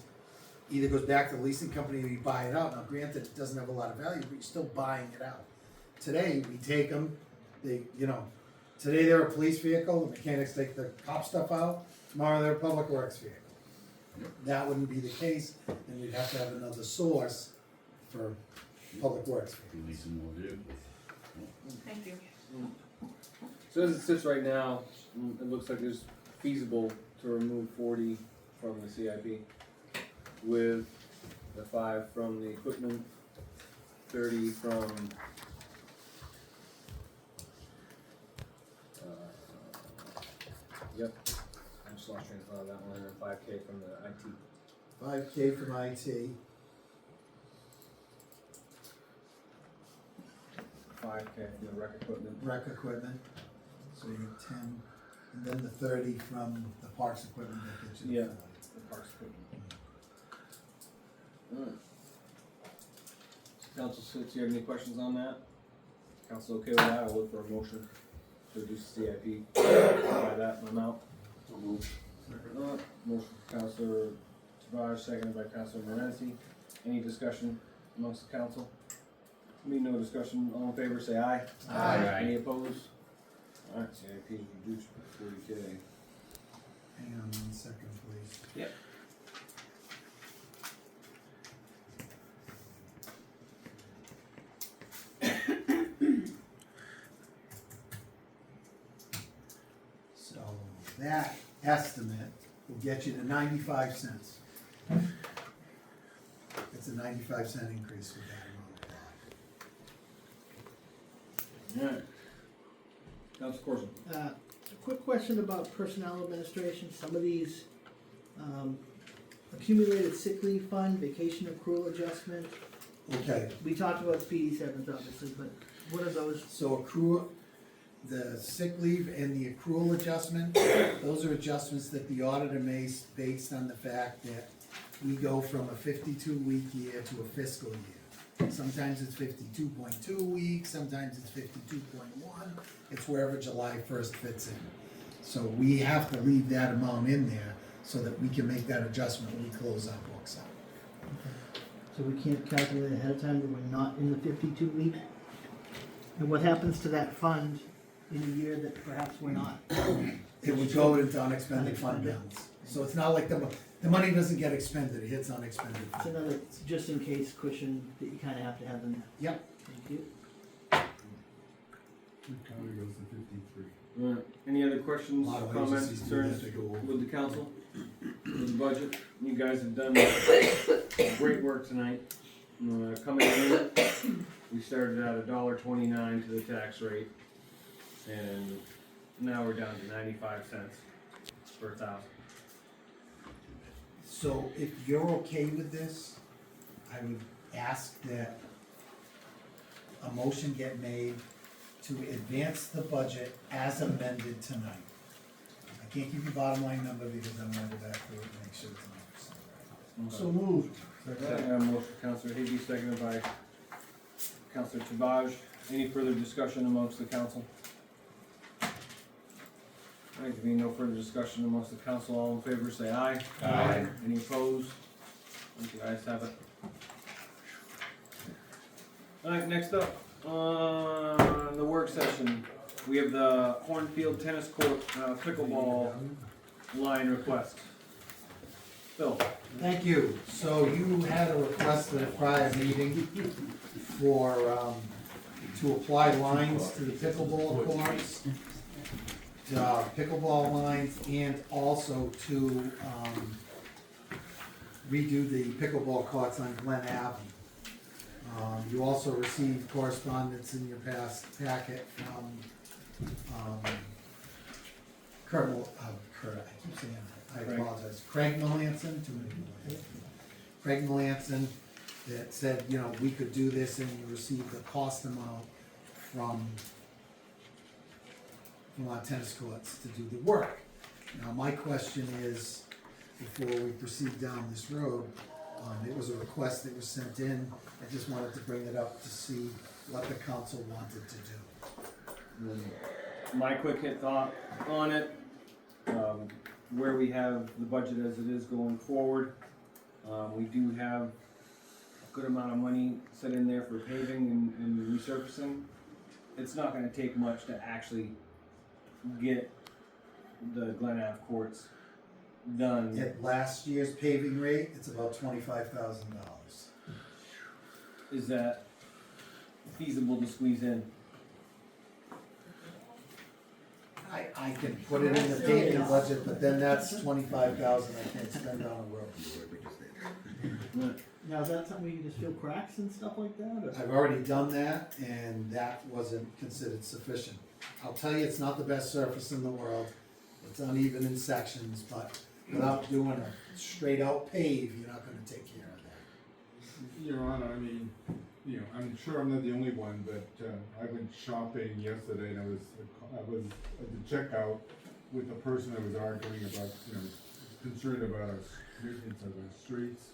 Speaker 1: either goes back to the leasing company or you buy it out. Now granted, it doesn't have a lot of value, but you're still buying it out. Today, we take them, today they're a police vehicle, the mechanics take the cop stuff out, tomorrow they're a public works vehicle. That wouldn't be the case, and we'd have to have another source for public works.
Speaker 14: Thank you.
Speaker 2: So as it sits right now, it looks like it's feasible to remove 40 from the CIP with the 5 from the equipment, 30 from yep, I just lost train of thought of that one, and then 5K from the IT.
Speaker 1: 5K from IT,
Speaker 2: 5K from the rec equipment.
Speaker 1: rec equipment, so you get 10, and then the 30 from the parks equipment that gets you
Speaker 2: Yeah.
Speaker 1: to 40.
Speaker 2: The parks equipment. Alright. Council sits, you have any questions on that? Council okay with that, I'll look for a motion to reduce the CIP by that amount. Motion from Councilor Savage, seconded by Councilor Morency. Any discussion amongst the council? Being no discussion, all in favor say aye.
Speaker 1: Aye.
Speaker 2: Any opposed? Alright, CIP is reduced by 40K.
Speaker 1: Hang on 1 second, please.
Speaker 2: Yep.
Speaker 1: So that estimate will get you to 95 cents. It's a 95-cent increase with that amount of block.
Speaker 2: Alright. Council Corson.
Speaker 7: A quick question about personnel administration. Some of these accumulated sick leave fund, vacation accrual adjustment,
Speaker 1: Okay,
Speaker 7: we talked about PD sevens obviously, but what are those?
Speaker 1: so the sick leave and the accrual adjustment, those are adjustments that the auditor makes based on the fact that we go from a 52-week year to a fiscal year. Sometimes it's 52.2 weeks, sometimes it's 52.1, it's wherever July 1st fits in. So we have to leave that amount in there so that we can make that adjustment when we close our books out.
Speaker 7: So we can't calculate ahead of time that we're not in the 52 week? And what happens to that fund in a year that perhaps we're not?
Speaker 1: It would go into unexpended fund balance. So it's not like the money doesn't get expended, it hits unexpended.
Speaker 7: It's another just in case cushion that you kinda have to have in there.
Speaker 1: Yep.
Speaker 7: Thank you.
Speaker 8: The county goes to 53.
Speaker 2: Any other questions,
Speaker 1: A lot of
Speaker 2: comments,
Speaker 1: agencies do that,
Speaker 2: concerns
Speaker 1: they go over.
Speaker 2: with the council? With the budget? You guys have done great work tonight. Coming in, we started at $1.29 to the tax rate, and now we're down to 95 cents per 1,000.
Speaker 1: So if you're okay with this, I would ask that a motion get made to advance the budget as amended tonight. I can't give you bottom line number because I'm gonna go back through it and make sure it's 100%.
Speaker 4: So moved.
Speaker 2: I have a motion, Councilor Higgy, seconded by Councilor Tabaj. Any further discussion amongst the council? All right, there being no further discussion amongst the council, all in favor say aye.
Speaker 8: Aye.
Speaker 2: Any opposed? Thank you, guys have it. All right, next up, on the work session, we have the Hornfield Tennis Court pickleball line request. Phil?
Speaker 1: Thank you. So you had a request at a prior meeting for, to apply lines to the pickleball courts, pickleball lines, and also to, redo the pickleball courts on Glen Avenue. You also received correspondence in your past packet from, I keep saying that, I apologize, Craig Melanson, too many Melansons. Craig Melanson, that said, you know, we could do this, and you received the cost amount from our tennis courts to do the work. Now, my question is, before we proceed down this road, it was a request that was sent in, I just wanted to bring it up to see what the council wanted to do.
Speaker 2: My quick hit thought on it, where we have the budget as it is going forward, we do have a good amount of money set in there for paving and resurfacing. It's not gonna take much to actually get the Glen Ave courts done.
Speaker 1: At last year's paving rate, it's about $25,000.
Speaker 2: Is that feasible to squeeze in?
Speaker 1: I can put it in the paving budget, but then that's $25,000 I can't spend on a road.
Speaker 7: Now, is that something where you just feel cracks and stuff like that, or?
Speaker 1: I've already done that, and that wasn't considered sufficient. I'll tell you, it's not the best surface in the world, it's uneven in sections, but without doing a straight out pave, you're not gonna take care of that.
Speaker 8: Your Honor, I mean, you know, I'm sure I'm not the only one, but I went shopping yesterday and I was at the checkout with a person I was arguing about, you know, concerned about our maintenance of our streets.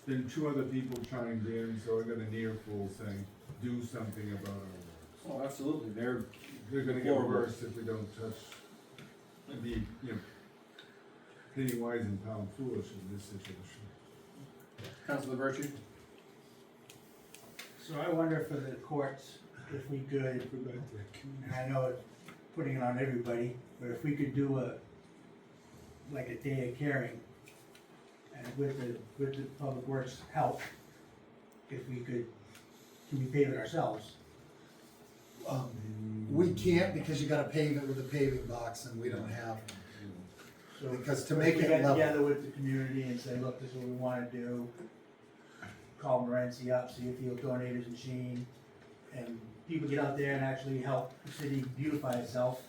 Speaker 8: Then two other people chimed in, so I got an earful saying, do something about our roads.
Speaker 2: Oh, absolutely, they're
Speaker 8: Gonna get
Speaker 2: horrible.
Speaker 8: worse if we don't touch, the, you know, penny wise and pound foolish in this situation.
Speaker 2: Councilor Virtue?
Speaker 3: So I wonder for the courts, if we could, and I know it's putting it on everybody, but if we could do like a day of caring, and with the public works help, if we could, can we pave it ourselves?
Speaker 1: We can't, because you gotta pave it with a paving box, and we don't have,
Speaker 3: So
Speaker 1: because to
Speaker 3: if
Speaker 1: make
Speaker 3: we
Speaker 1: it
Speaker 3: get
Speaker 1: level.
Speaker 3: together with the community and say, look, this is what we wanna do, call Morency up, see if he'll donate his machine, and people get out there and actually help the city beautify itself.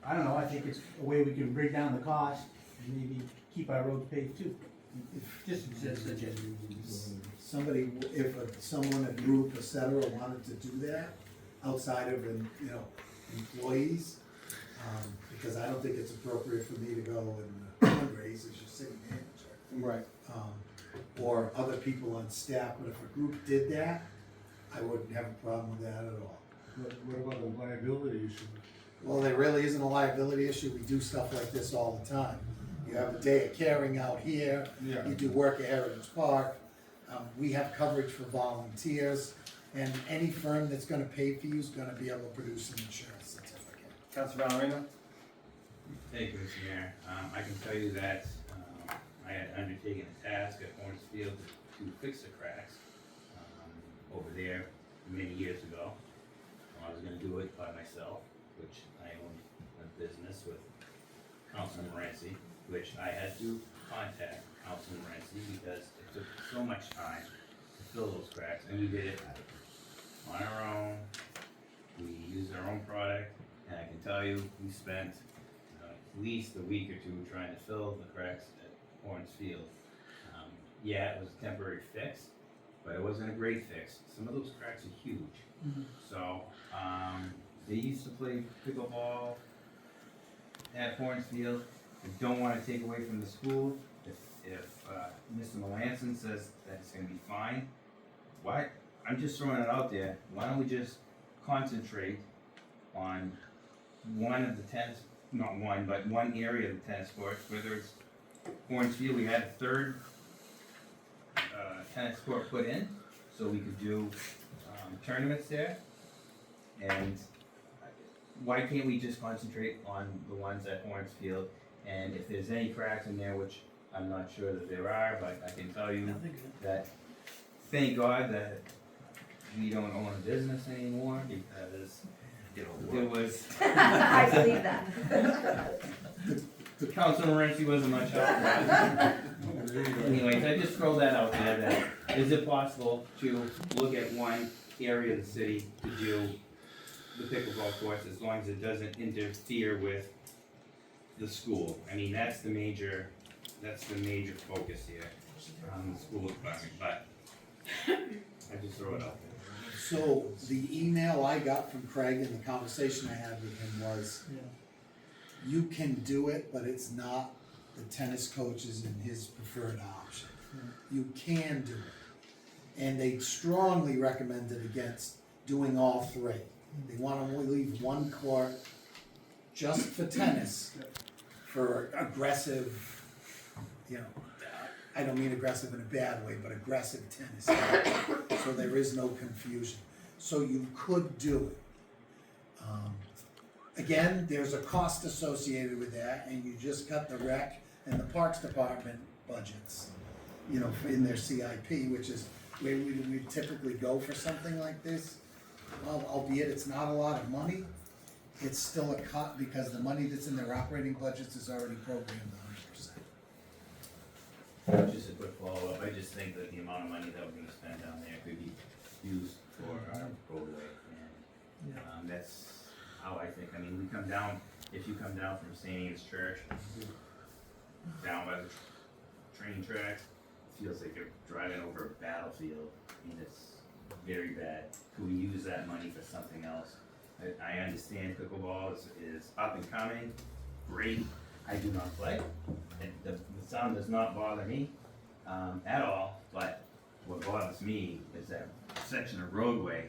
Speaker 3: I don't know, I think it's a way we can bring down the cost, and maybe keep our roads paved too. Just as legit.
Speaker 1: Somebody, if someone, a group, et cetera, wanted to do that outside of, employees, because I don't think it's appropriate for me to go and fundraise as your city manager.
Speaker 2: Right.
Speaker 1: Or other people on staff, but if a group did that, I wouldn't have a problem with that at all.
Speaker 8: What about the liability issue?
Speaker 1: Well, there really isn't a liability issue, we do stuff like this all the time. You have a day of caring out here,
Speaker 8: Yeah.
Speaker 1: you do work at Heritage Park, we have coverage for volunteers, and any firm that's gonna pay for you is gonna be able to produce an insurance certificate.
Speaker 2: Councilor Valerino?
Speaker 16: Thank you, Mr. Mayor. I can tell you that, I had undertaken a task at Orange Field to fix the cracks, over there many years ago. I was gonna do it by myself, which I own a business with Councilman Morency, which I had to contact Councilman Morency because it took so much time to fill those cracks, and we did it on our own. We used our own product, and I can tell you, we spent at least a week or two trying to fill the cracks at Orange Field. Yeah, it was a temporary fix, but it wasn't a great fix. Some of those cracks are huge. So, they used to play pickleball at Orange Field. I don't wanna take away from the school. If Mr. Melanson says that it's gonna be fine, why, I'm just throwing it out there, why don't we just concentrate on one of the tennis, not one, but one area of the tennis courts, whether it's Orange Field, we had a third tennis court put in, so we could do tournaments there. And why can't we just concentrate on the ones at Orange Field? And if there's any cracks in there, which I'm not sure that there are, but I can tell you that, thank God that we don't own a business anymore, because there was.
Speaker 14: I believe that.
Speaker 16: The Councilman Morency wasn't much help. Anyways, I just throw that out there, that is it possible to look at one area of the city to do the pickleball courts as long as it doesn't interfere with the school? I mean, that's the major focus here on the school department, but I just throw it out there.
Speaker 1: So the email I got from Craig and the conversation I had with him was, you can do it, but it's not the tennis coaches in his preferred option. You can do it. And they strongly recommended against doing all three. They want to only leave one court just for tennis, for aggressive, I don't mean aggressive in a bad way, but aggressive tennis. So there is no confusion. So you could do it. Again, there's a cost associated with that, and you just cut the rec and the Parks Department budgets, in their CIP, which is where we typically go for something like this. Well, albeit it's not a lot of money, it's still a cut because the money that's in their operating budgets is already programmed 100%.
Speaker 16: Just a quick follow-up, I just think that the amount of money that we're gonna spend down there could be used for our roadway, and, that's how I think, I mean, if you come down from St. Anne's Church, down by the train tracks, it feels like you're driving over a battlefield, I mean, it's very bad. Could we use that money for something else? I understand pickleball is up and coming, great, I do not play, the sound does not bother me, at all, but what bothers me is that section of roadway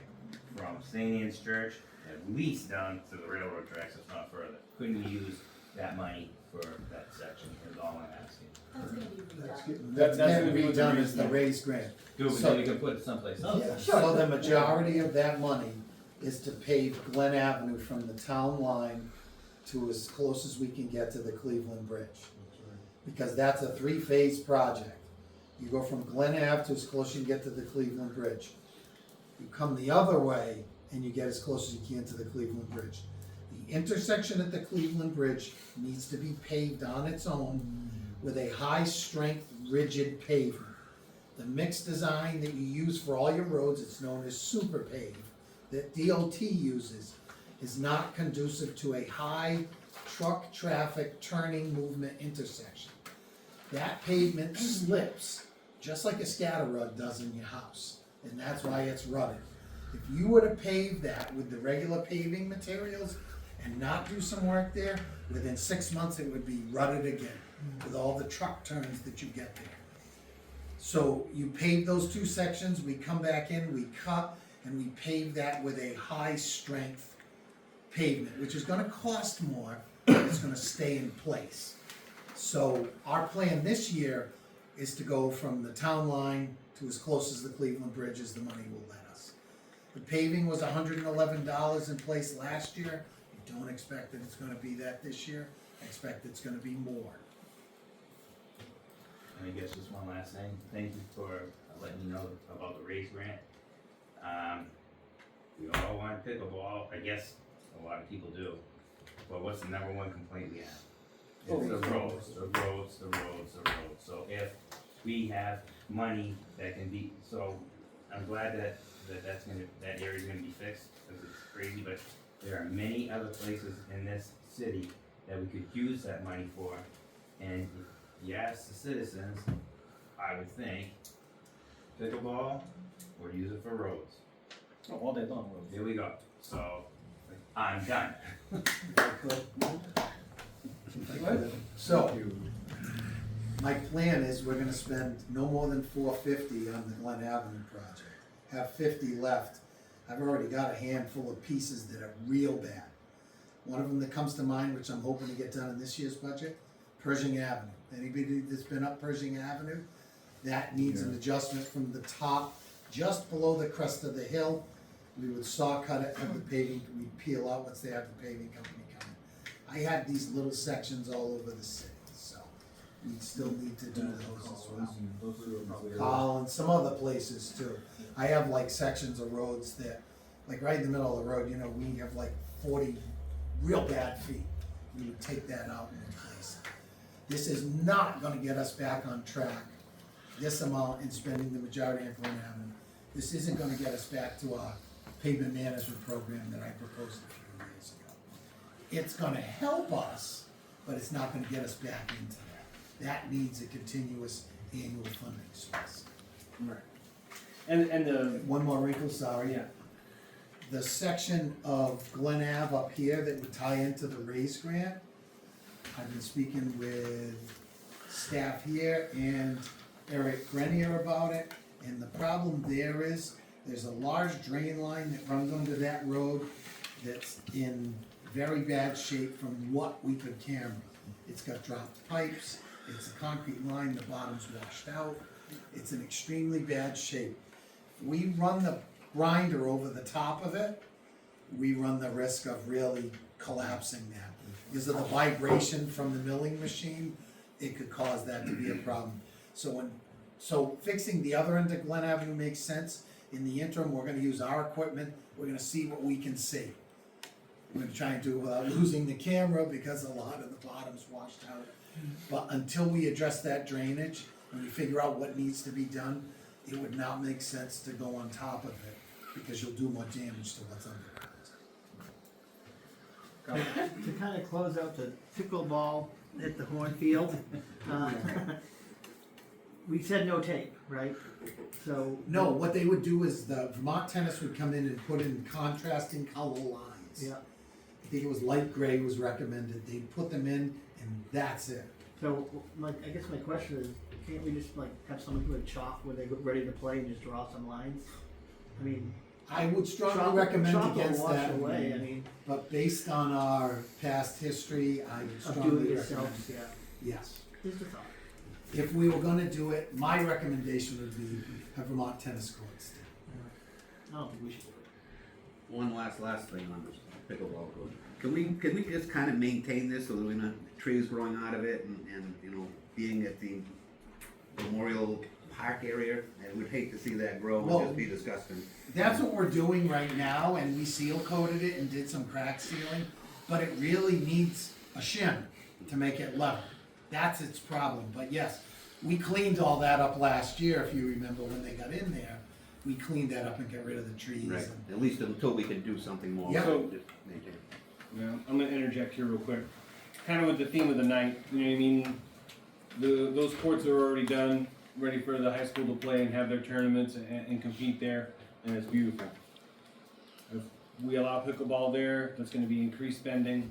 Speaker 16: from St. Anne's Church at least down to the railroad tracks, if not further. Couldn't we use that money for that section, is all I'm asking.
Speaker 1: That's
Speaker 2: That's
Speaker 1: gonna
Speaker 2: gonna be
Speaker 1: be
Speaker 2: what
Speaker 1: done
Speaker 2: the
Speaker 1: as the raised grant.
Speaker 16: Do it, but
Speaker 1: So-
Speaker 16: then we can put it someplace else.
Speaker 1: Yeah, so the majority of that money is to pave Glen Avenue from the town line to as close as we can get to the Cleveland Bridge. Because that's a three-phase project. You go from Glen Ave to as close as you can get to the Cleveland Bridge. You come the other way and you get as close as you can to the Cleveland Bridge. The intersection at the Cleveland Bridge needs to be paved on its own with a high-strength, rigid pavement. The mixed design that you use for all your roads, it's known as super pave, that DOT uses, is not conducive to a high truck traffic turning movement intersection. that pavement slips, just like a scatter rug does in your house, and that's why it's rutted. If you were to pave that with the regular paving materials and not do some work there, within 6 months it would be rutted again, with all the truck turns that you get there. So you pave those 2 sections, we come back in, we cut, and we pave that with a high-strength pavement, which is gonna cost more, but it's gonna stay in place. So our plan this year is to go from the town line to as close as the Cleveland Bridge as the money will let us. The paving was $111 in place last year. I don't expect that it's gonna be that this year. I expect it's gonna be more.
Speaker 16: And I guess just one last thing, thank you for letting me know about the race grant. We all want pickleball, I guess a lot of people do, but what's the number one complaint we have? It's the roads, the roads, the roads, the roads. So if we have money that can be, so I'm glad that that area's gonna be fixed, because it's crazy, but there are many other places in this city that we could use that money for. And if you ask the citizens, I would think pickleball or use it for roads.
Speaker 2: Oh, all day long, roads.
Speaker 16: There we go. So I'm done.
Speaker 1: So, my plan is we're gonna spend no more than $450 on the Glen Avenue project. Have 50 left. I've already got a handful of pieces that are real bad. One of them that comes to mind, which I'm hoping to get done in this year's budget, Pershing Avenue. Anybody that's been up Pershing Avenue, that needs an adjustment from the top, just below the crest of the hill. We would saw cut it, have the paving, we'd peel out once they have the paving company come in. I had these little sections all over the city, so we still need to do those as well. Carl and some other places too. I have like sections of roads that, like right in the middle of the road, you know, we have like 40 real bad feet. We would take that out and replace it. This is not gonna get us back on track, this amount in spending the majority on Glen Avenue. This isn't gonna get us back to our pavement management program that I proposed a few years ago. It's gonna help us, but it's not gonna get us back into that. That needs a continuous annual funding source.
Speaker 2: Right. And the,
Speaker 1: One more wrinkle, sorry.
Speaker 2: yeah,
Speaker 1: The section of Glen Ave up here that would tie into the raise grant, I've been speaking with staff here and Eric Grenier about it, and the problem there is, there's a large drain line that runs under that road that's in very bad shape from what we could camera. It's got dropped pipes, it's a concrete line, the bottom's washed out, it's in extremely bad shape. We run the grinder over the top of it, we run the risk of really collapsing that. Because of the vibration from the milling machine, it could cause that to be a problem. So fixing the other end of Glen Avenue makes sense. In the interim, we're gonna use our equipment, we're gonna see what we can see. We're gonna try and do it without losing the camera because a lot of the bottom's washed out. But until we address that drainage, and we figure out what needs to be done, it would not make sense to go on top of it, because you'll do more damage to what's underground.
Speaker 7: To kind of close out the pickleball at the Hornfield, we said no tape, right? So.
Speaker 1: No, what they would do is the Vermont Tennis would come in and put in contrasting color lines.
Speaker 7: Yeah,
Speaker 1: I think it was light gray was recommended, they'd put them in, and that's it.
Speaker 7: so I guess my question is, can't we just like have someone do a chalk where they get ready to play and just draw some lines? I mean.
Speaker 1: I would strongly
Speaker 7: chalk-
Speaker 1: recommend
Speaker 7: chalk will
Speaker 1: against
Speaker 7: wash
Speaker 1: that.
Speaker 7: away, I mean,
Speaker 1: But based on our past history, I would
Speaker 7: of
Speaker 1: strongly
Speaker 7: doing it
Speaker 1: recommend.
Speaker 7: yourself, yeah,
Speaker 1: Yes.
Speaker 7: just a thought.
Speaker 1: If we were gonna do it, my recommendation would be have Vermont Tennis Courts.
Speaker 7: I don't think we should do it.
Speaker 6: One last thing on this pickleball court. Can we just kind of maintain this so that we're not trees growing out of it and you know, being at the Memorial Park area? I would hate to see that grow and
Speaker 1: Well,
Speaker 6: just be disgusting.
Speaker 1: That's what we're doing right now, and we seal coated it and did some crack sealing, but it really needs a shim to make it level. That's its problem, but yes, we cleaned all that up last year, if you remember when they got in there. We cleaned that up and got rid of the trees.
Speaker 6: Right,
Speaker 1: and-
Speaker 6: at least until we can do something more.
Speaker 1: Yeah.
Speaker 6: Just maintain.
Speaker 2: yeah, I'm gonna interject here real quick. Kind of with the theme of the night, you know what I mean? those courts are already done, ready for the high school to play and have their tournaments and compete there, and it's beautiful. If we allow pickleball there, that's gonna be increased spending,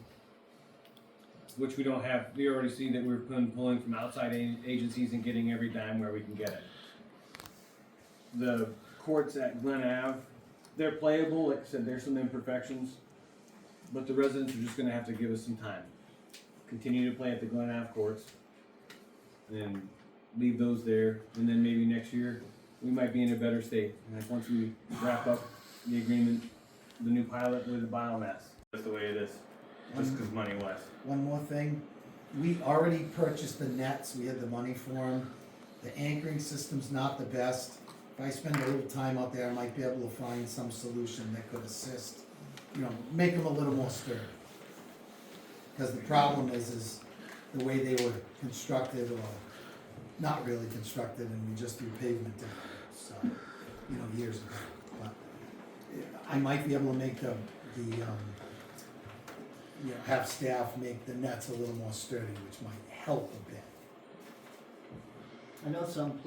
Speaker 2: which we don't have. We already see that we're pulling from outside agencies and getting every dime where we can get it. The courts at Glen Ave, they're playable, like I said, there's some imperfections, but the residents are just gonna have to give us some time. Continue to play at the Glen Ave courts, and leave those there, and then maybe next year, we might be in a better state. And once we wrap up the agreement, the new pilot with the biomass. That's the way it is, just because money wise.
Speaker 1: One more thing, we already purchased the nets, we had the money for them. The anchoring system's not the best. If I spend a little time out there, I might be able to find some solution that could assist, make them a little more sturdy. Because the problem is the way they were constructed, or not really constructed, and we just threw pavement down, so, years ago. But I might be able to make have staff make the nets a little more sturdy, which might help a bit.
Speaker 7: I know some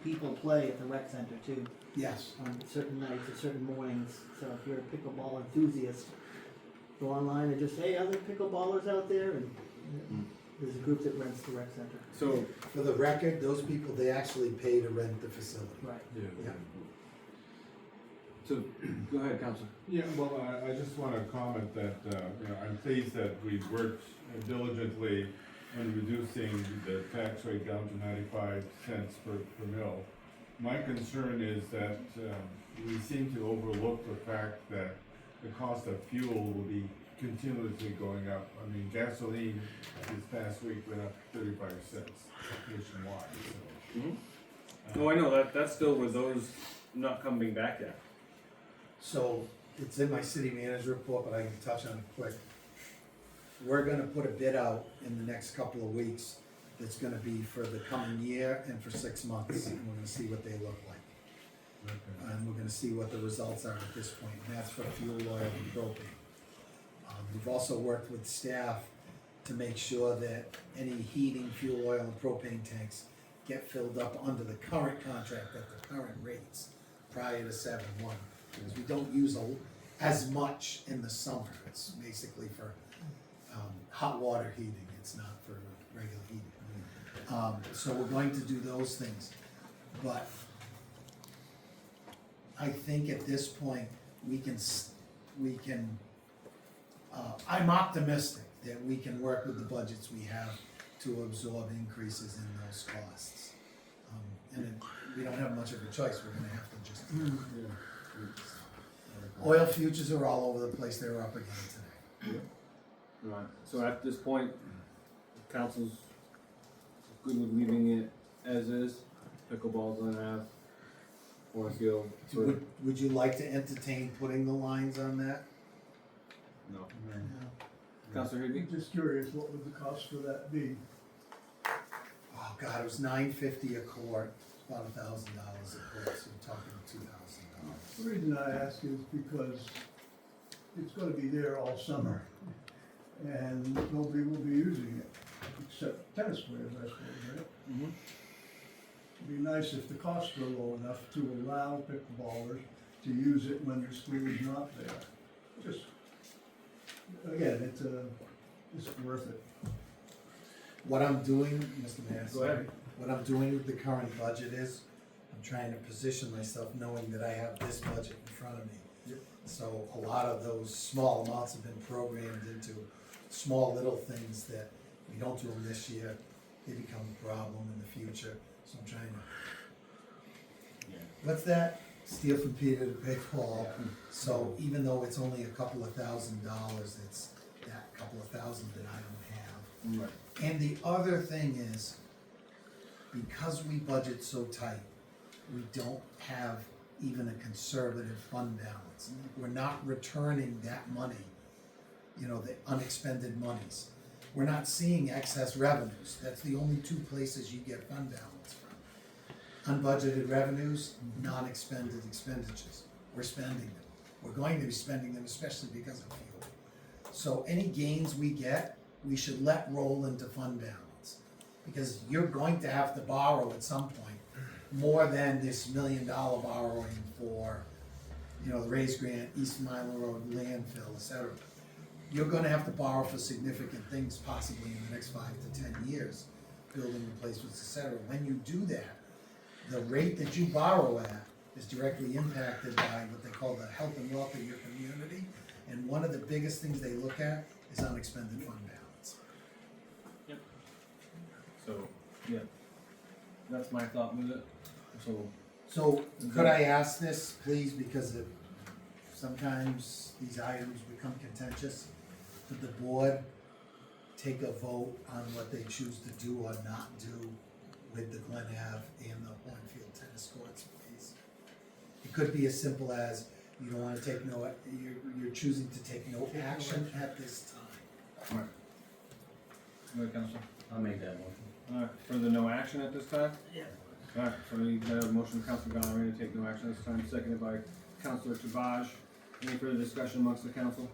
Speaker 7: people play at the rec center too,
Speaker 1: Yes.
Speaker 7: on certain nights or certain mornings, so if you're a pickleball enthusiast, go online and just, hey, are there pickleballers out there? And there's a group that rents the rec center.
Speaker 2: So,
Speaker 1: For the record, those people, they actually pay to rent the facility.
Speaker 7: Right.
Speaker 1: Yeah.
Speaker 2: so, go ahead, Counselor.
Speaker 8: Yeah, well, I just wanna comment that, I'm pleased that we've worked diligently in reducing the tax rate down to 95 cents per mil. My concern is that, we seem to overlook the fact that the cost of fuel will be continuously going up. I mean, gasoline this past week went up 35 cents nationwide, so.
Speaker 2: Oh, I know, that's still with those not coming back yet.
Speaker 1: So, it's in my city manager report, but I can touch on it quick. We're gonna put a bid out in the next couple of weeks. It's gonna be for the coming year and for 6 months, and we're gonna see what they look like. And we're gonna see what the results are at this point, and that's for fuel oil and propane. We've also worked with staff to make sure that any heating, fuel oil and propane tanks get filled up under the current contract at the current rates prior to 7/1. Because we don't use as much in the summer, it's basically for hot water heating, it's not for regular heating. So we're going to do those things, but I think at this point, I'm optimistic that we can work with the budgets we have to absorb increases in those costs. We don't have much of a choice, we're gonna have to just. Oil futures are all over the place, they're up again today.
Speaker 2: Right. So at this point, council's good with leaving it as is, pickleball's gonna have, Forestfield.
Speaker 1: Would you like to entertain putting the lines on that?
Speaker 2: No. Counselor Higby?
Speaker 4: I'm just curious, what would the cost for that be?
Speaker 1: Oh, God, it was $9.50 a quart, about $1,000 a quart, so we're talking $2,000.
Speaker 4: The reason I ask is because it's gonna be there all summer, and nobody will be using it, except tennis players, I suppose, right?
Speaker 1: Mhm.
Speaker 4: It'd be nice if the costs were low enough to allow pickleballers to use it when their school is not there. Just, again, it's worth it.
Speaker 1: What I'm doing, Mr. Mayor,
Speaker 2: Go ahead.
Speaker 1: what I'm doing with the current budget is, I'm trying to position myself knowing that I have this budget in front of me. So a lot of those small amounts have been programmed into small little things that we don't do them this year, they become a problem in the future, so I'm trying to. What's that? Steal from Peter to pay Paul. So even though it's only a couple of $1,000s, it's that couple of thousand that I don't have.
Speaker 2: Right.
Speaker 1: And the other thing is, because we budget so tight, we don't have even a conservative fund balance. We're not returning that money, the unexpended monies. We're not seeing excess revenues. That's the only two places you get fund balance from. Unbudgeted revenues, non-expended expenditures. We're spending them. We're going to be spending them, especially because of fuel. So any gains we get, we should let roll into fund balance. because you're going to have to borrow at some point, more than this $1 million borrowing for, you know, the Raise Grant, East Mile Road, landfill, et cetera. You're gonna have to borrow for significant things possibly in the next 5 to 10 years, building replacements, et cetera. When you do that, the rate that you borrow at is directly impacted by what they call the health and wealth of your community. And one of the biggest things they look at is unexpended fund balance.
Speaker 2: So, yeah, that's my thought with it, so.
Speaker 1: So could I ask this, please, because sometimes these items become contentious, could the board take a vote on what they choose to do or not do with the Glen Ave and the Hornfield tennis courts, please? It could be as simple as, you don't wanna take no, you're choosing to take no action at this time.
Speaker 2: Alright. Go ahead, Counselor.
Speaker 15: I'll make that motion.
Speaker 2: Alright, further no action at this time?
Speaker 7: Yeah.
Speaker 2: Alright, so we have a motion from Counselor Gallery to take no action at this time, seconded by Counselor Savage. Any further discussion amongst the council?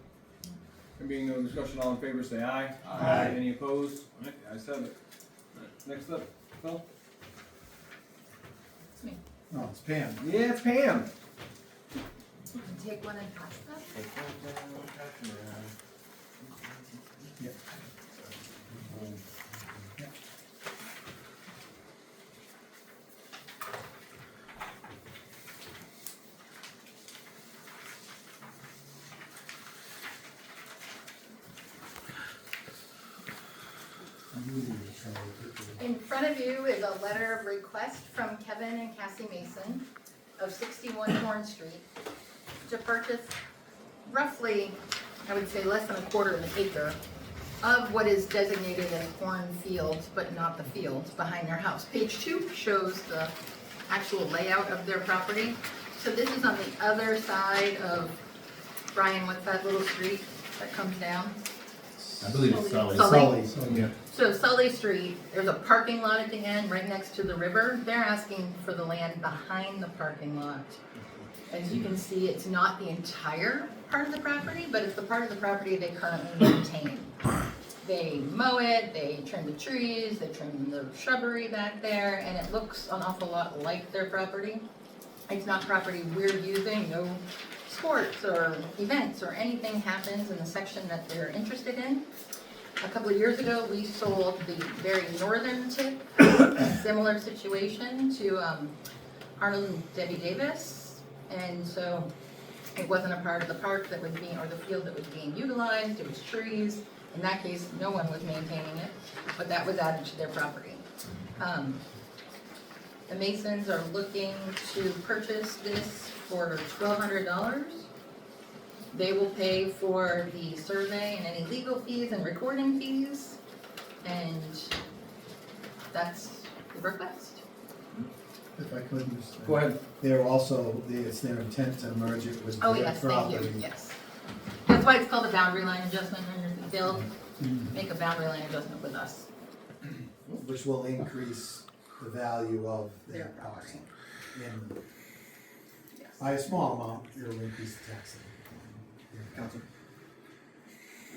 Speaker 2: There being no discussion, all in favor say aye.
Speaker 1: Aye.
Speaker 2: Any opposed? Alright, ayes have it. Alright, next up, Phil?
Speaker 12: It's me.
Speaker 1: No, it's Pam.
Speaker 2: Yeah, it's Pam.
Speaker 12: You can take one and pass that.
Speaker 1: Yeah.
Speaker 12: In front of you is a letter of request from Kevin and Cassie Mason of 61 Horn Street to purchase roughly, I would say less than a quarter of an acre of what is designated as corn fields, but not the fields behind their house. Page 2 shows the actual layout of their property. So this is on the other side of, Brian, what's that little street that comes down?
Speaker 2: I believe it's Sully.
Speaker 12: Sully.
Speaker 2: Yeah.
Speaker 12: So Sully Street, there's a parking lot at the end, right next to the river. They're asking for the land behind the parking lot. As you can see, it's not the entire part of the property, but it's the part of the property they currently maintain. They mow it, they trim the trees, they trim the shrubbery back there, and it looks an awful lot like their property. It's not property we're using, no sports or events or anything happens in the section that they're interested in. A couple of years ago, we sold the very northern tip, a similar situation to Arnold and Debbie Davis. And so it wasn't a part of the park that was being, or the field that was being utilized, it was trees. In that case, no one was maintaining it, but that was added to their property. The Masons are looking to purchase this for $1,200. They will pay for the survey and any legal fees and recording fees, and that's the request.
Speaker 1: If I could, Mr.
Speaker 2: Go ahead.
Speaker 1: They're also, it's their intent to merge it with
Speaker 12: Oh,
Speaker 1: their
Speaker 12: yes, thank
Speaker 1: property.
Speaker 12: you, yes. That's why it's called a boundary line adjustment, and they'll make a boundary line adjustment with us.
Speaker 1: Which will increase the value of their
Speaker 12: Their property.
Speaker 1: parcel. And by a small amount, it'll increase the tax.
Speaker 2: Council.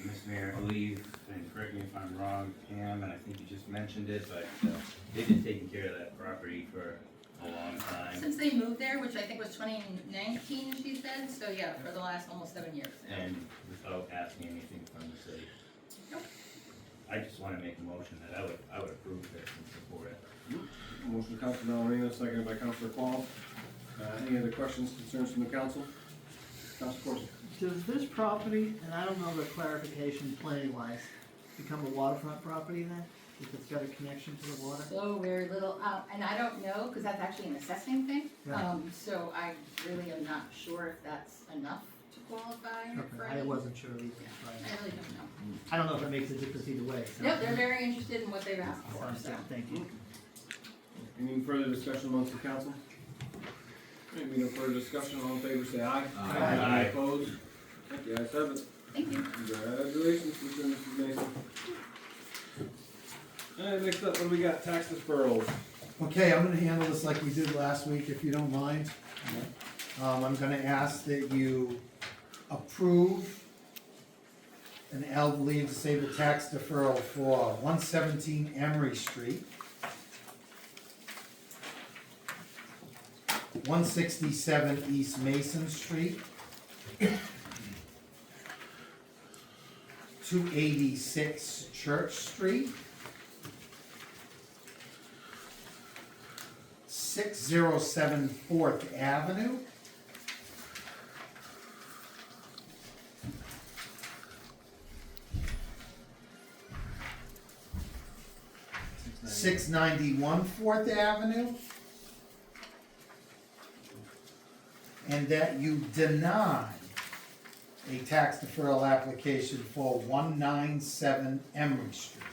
Speaker 16: Mr. Mayor, I believe, and correct me if I'm wrong, Pam, and I think you just mentioned it, but they've been taking care of that property for a long time.
Speaker 12: Since they moved there, which I think was 2019, she said, so yeah, for the last almost 7 years.
Speaker 16: And without asking anything from the city.
Speaker 12: Nope.
Speaker 16: I just wanna make a motion that I would approve this and support it.
Speaker 2: Motion from Counselor Valerino, seconded by Counselor Qual. Any other questions, concerns from the council? Counselor Corson.
Speaker 7: Does this property, and I don't know the clarification planning wise, become a waterfront property then? If it's got a connection to the water?
Speaker 12: So very little, and I don't know, because that's actually an assessing thing.
Speaker 7: Right.
Speaker 12: So I really am not sure if that's enough to qualify for
Speaker 7: Okay, I
Speaker 12: any.
Speaker 7: wasn't sure either.
Speaker 12: I really don't know.
Speaker 7: I don't know if it makes a difference either way. so-
Speaker 12: No, they're very interested in what they've asked for,
Speaker 7: Sounds
Speaker 12: so.
Speaker 7: good, thank you.
Speaker 2: Any further discussion amongst the council? Maybe no further discussion, all in favor say aye.
Speaker 16: Aye.
Speaker 2: Any opposed? Thank you, ayes have it.
Speaker 12: Thank you.
Speaker 2: Congratulations, Mr. and Mrs. Mason. Alright, next up, what do we got? Tax deferrals.
Speaker 1: Okay, I'm gonna handle this like we did last week, if you don't mind. I'm gonna ask that you approve an elderly and disabled tax deferral for 117 Emery Street, 167 East Mason Street, 286 Church Street, 607 Fourth Avenue, 691 Fourth Avenue, and that you deny a tax deferral application for 197 Emery Street,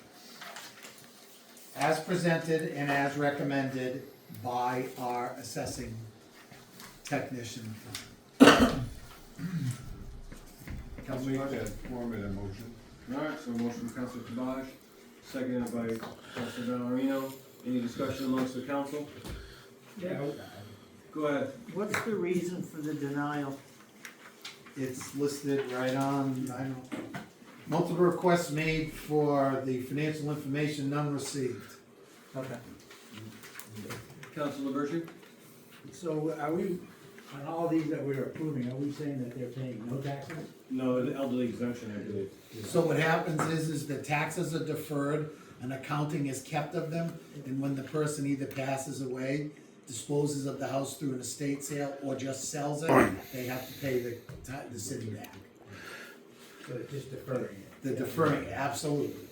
Speaker 1: as presented and as recommended by our assessing technician.
Speaker 8: I'll make that form of a motion.
Speaker 2: Alright, so motion from Councilor Kabaj, seconded by Councilor Valerino. Any discussion amongst the council?
Speaker 3: Yeah.
Speaker 2: Go ahead.
Speaker 7: What's the reason for the denial?
Speaker 1: It's listed right on, I don't, multiple requests made for the financial information, none received.
Speaker 7: Okay.
Speaker 2: Councilor Bertram?
Speaker 3: So are we, on all these that we're approving, are we saying that they're paying no taxes?
Speaker 2: No, the elderly exemption, I believe.
Speaker 1: So what happens is the taxes are deferred, an accounting is kept of them, and when the person either passes away, disposes of the house through an estate sale, or just sells it, they have to pay the city back.
Speaker 3: So it's just deferring it?
Speaker 1: They're deferring, absolutely.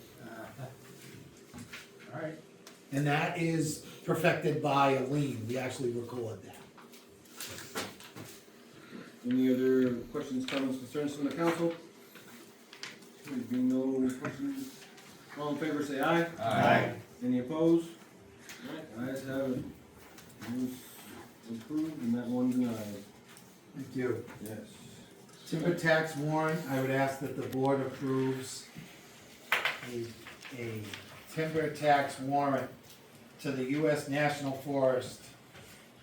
Speaker 3: All right.
Speaker 1: And that is perfected by a lien, we actually record that.
Speaker 2: Any other questions, comments, concerns from the council? There being no questions, all in favor say aye.
Speaker 11: Aye.
Speaker 2: Any opposed? Alright, ayes have it. Moves approved and that one denied.
Speaker 1: Thank you.
Speaker 2: Yes.
Speaker 1: Timber tax warrant, I would ask that the board approves a timber tax warrant to the U.S. National Forest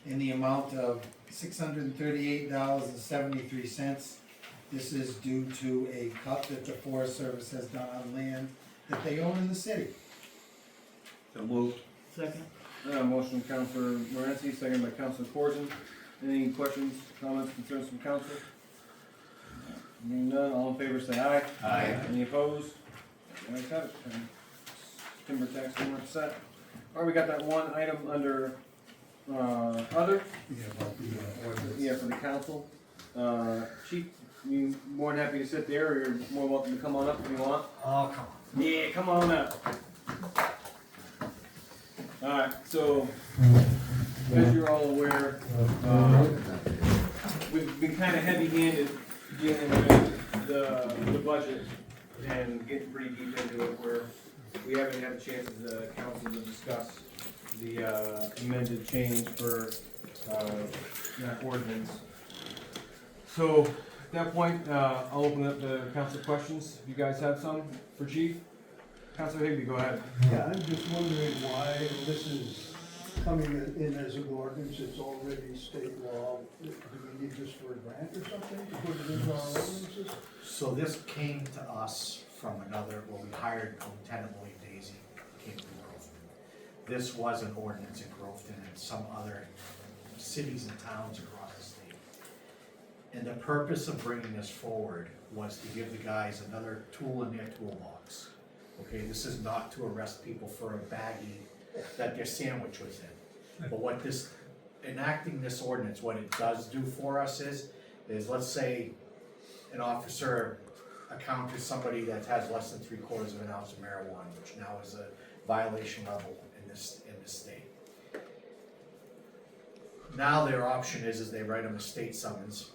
Speaker 1: in the amount of $638.73. This is due to a cut that the Forest Service has done on land that they own in the city.
Speaker 6: So moved.
Speaker 7: Second?
Speaker 2: Motion from Councilor Morency, second by Councilor Corson. Any questions, comments, concerns from council? Hearing none, all in favor say aye.
Speaker 11: Aye.
Speaker 2: Any opposed? Ayes have it. Timber tax warrant set. Alright, we got that one item under, other.
Speaker 1: Yeah, about the ordinance.
Speaker 2: Yeah, for the council. Chief, you more than happy to sit there, or you're more welcome to come on up if you want.
Speaker 13: Oh, come on.
Speaker 2: Yeah, come on up. Alright, so, as you're all aware, we've been kinda heavy-handed dealing with the budget and getting pretty deep into it, where we haven't had a chance as a council to discuss the amended change for that ordinance. So, at that point, I'll open up the council questions. If you guys have some for Chief? Councilor Higby, go ahead.
Speaker 4: Yeah, I'm just wondering why this is coming in as an ordinance, it's already state law. Do we need this for a grant or something to put it into our ordinances?
Speaker 13: So this came to us from another, well, we hired Lieutenant William Daisy, came from Groveton. This was an ordinance in Groveton and some other cities and towns across the state. And the purpose of bringing this forward was to give the guys another tool in their toolbox. Okay, this is not to arrest people for a baggie that their sandwich was in. But what this, enacting this ordinance, what it does do for us is let's say an officer encounters somebody that has less than 3/4 of an ounce of marijuana, which now is a violation level in this state. Now their option is they write them a state summons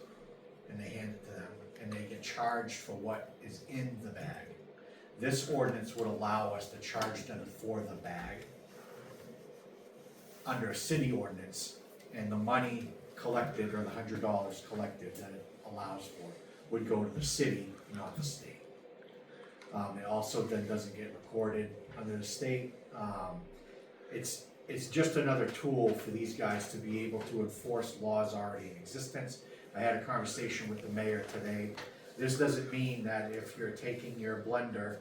Speaker 13: and they hand it to them and they get charged for what is in the bag. This ordinance would allow us to charge them for the bag under a city ordinance, and the money collected, or the $100 collected that it allows for, would go to the city, not the state. It also then doesn't get recorded under the state. It's just another tool for these guys to be able to enforce laws already in existence. I had a conversation with the mayor today.
Speaker 17: This doesn't mean that if you're taking your blender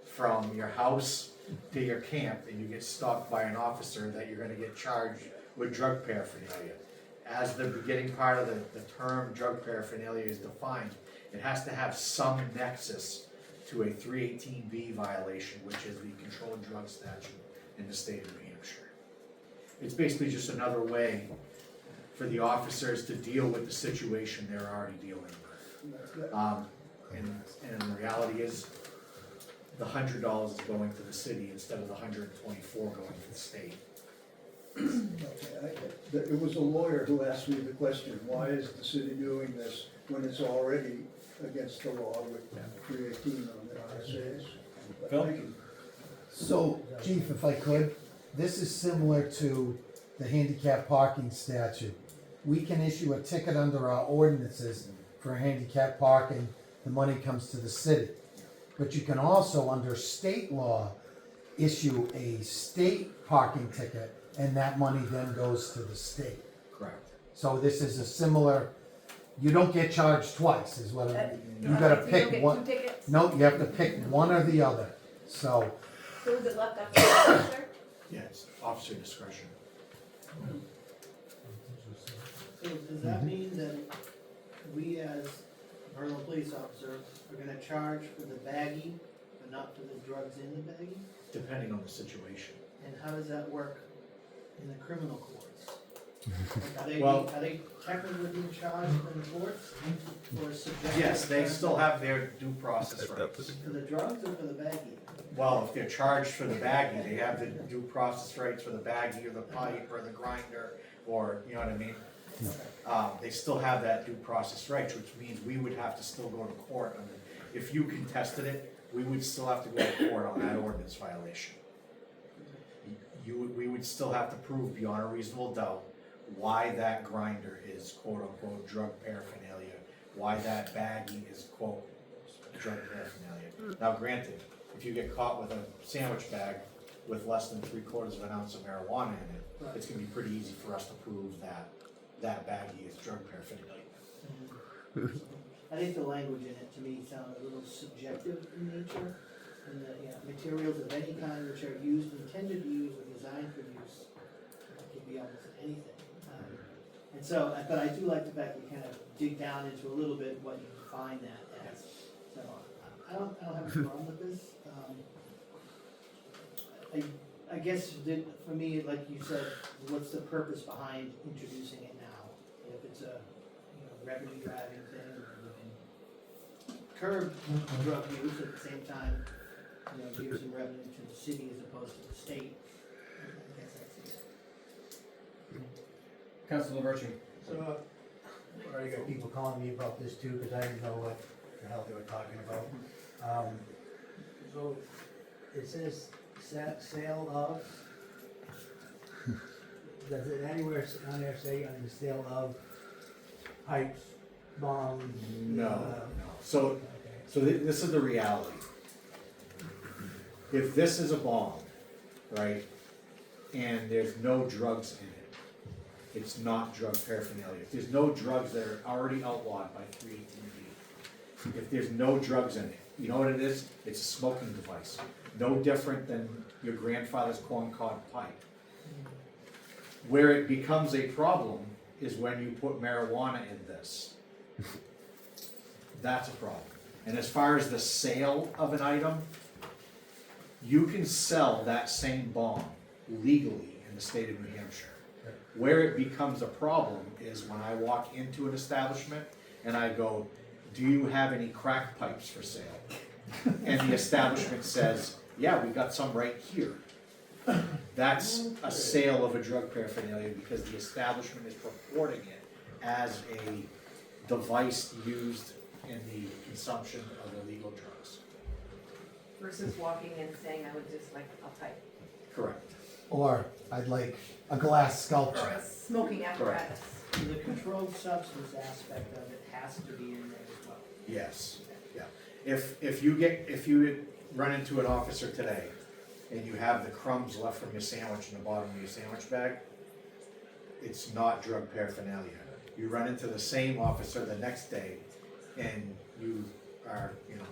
Speaker 17: from your house to your camp and you get stopped by an officer, that you're gonna get charged with drug paraphernalia. As the beginning part of the term drug paraphernalia is defined, it has to have some nexus to a 318B violation, which is the controlled drug statute in the state of New Hampshire. It's basically just another way for the officers to deal with the situation they're already dealing with. And the reality is, the $100 is going to the city instead of the $124 going to the state.
Speaker 4: It was a lawyer who asked me the question, why is the city doing this when it's already against the law with 318 on the RSA's?
Speaker 5: Phil?
Speaker 4: Thank you.
Speaker 1: So, Chief, if I could, this is similar to the handicap parking statute. We can issue a ticket under our ordinances for handicap parking, the money comes to the city. But you can also, under state law, issue a state parking ticket, and that money then goes to the state.
Speaker 17: Correct.
Speaker 1: So this is a similar, you don't get charged twice, is what you gotta
Speaker 14: You
Speaker 1: pick
Speaker 14: don't get
Speaker 1: one.
Speaker 14: two tickets?
Speaker 1: No, you have to pick one or the other, so.
Speaker 14: So is it left up to the officer?
Speaker 17: Yeah, it's officer discretion.
Speaker 7: So does that mean that we as Berlin police officers are gonna charge for the baggie, but not for the drugs in the baggie?
Speaker 17: Depending on the situation.
Speaker 7: And how does that work in the criminal courts?
Speaker 17: Well-
Speaker 7: Are they technically being charged in the courts for subjective?
Speaker 17: Yes, they still have their due process rights.
Speaker 7: For the drugs or for the baggie?
Speaker 17: Well, if they're charged for the baggie, they have the due process rights for the baggie or the pipe or the grinder, or, you know what I mean? They still have that due process rights, which means we would have to still go to court on it. If you contested it, we would still have to go to court on that ordinance violation. We would still have to prove beyond a reasonable doubt why that grinder is quote-unquote drug paraphernalia, why that baggie is quote drug paraphernalia. Now granted, if you get caught with a sandwich bag with less than 3/4 of an ounce of marijuana in it, it's gonna be pretty easy for us to prove that that baggie is drug paraphernalia.
Speaker 7: I think the language in it, to me, sounded a little subjective in nature, and the, materials of any kind which are used, intended to use, or designed for use, can be almost anything. And so, but I do like the fact that you kind of dig down into a little bit what you define that as. So, I don't have a problem with this. I guess that for me, like you said, what's the purpose behind introducing it now? If it's a, revenue driving thing, or we can curb drug use at the same time, give some revenue to the city as opposed to the state. I guess that's it.
Speaker 2: Councilor Virtue.
Speaker 3: So, I already got people calling me about this too, because I didn't know what the hell they were talking about. So, it says sale of, does it anywhere on there say on the sale of pipes, bombs?
Speaker 17: No. So this is the reality. If this is a bond, right, and there's no drugs in it, it's not drug paraphernalia. If there's no drugs that are already outlawed by 318B, if there's no drugs in it, you know what it is? It's a smoking device. No different than your grandfather's corncob pipe. Where it becomes a problem is when you put marijuana in this. That's a problem. And as far as the sale of an item, you can sell that same bomb legally in the state of New Hampshire. Where it becomes a problem is when I walk into an establishment and I go, do you have any crack pipes for sale? And the establishment says, yeah, we got some right here. That's a sale of a drug paraphernalia because the establishment is purporting it as a device used in the consumption of illegal drugs.
Speaker 14: Versus walking in saying, I would just like a pipe,
Speaker 17: Correct.
Speaker 1: Or I'd like a glass
Speaker 14: or
Speaker 1: sculpture.
Speaker 14: a smoking apparatus.
Speaker 7: So the controlled substance aspect of it has to be in there as well.
Speaker 17: Yes, yeah. If you run into an officer today and you have the crumbs left from your sandwich in the bottom of your sandwich bag, it's not drug paraphernalia. You run into the same officer the next day and you are, you know,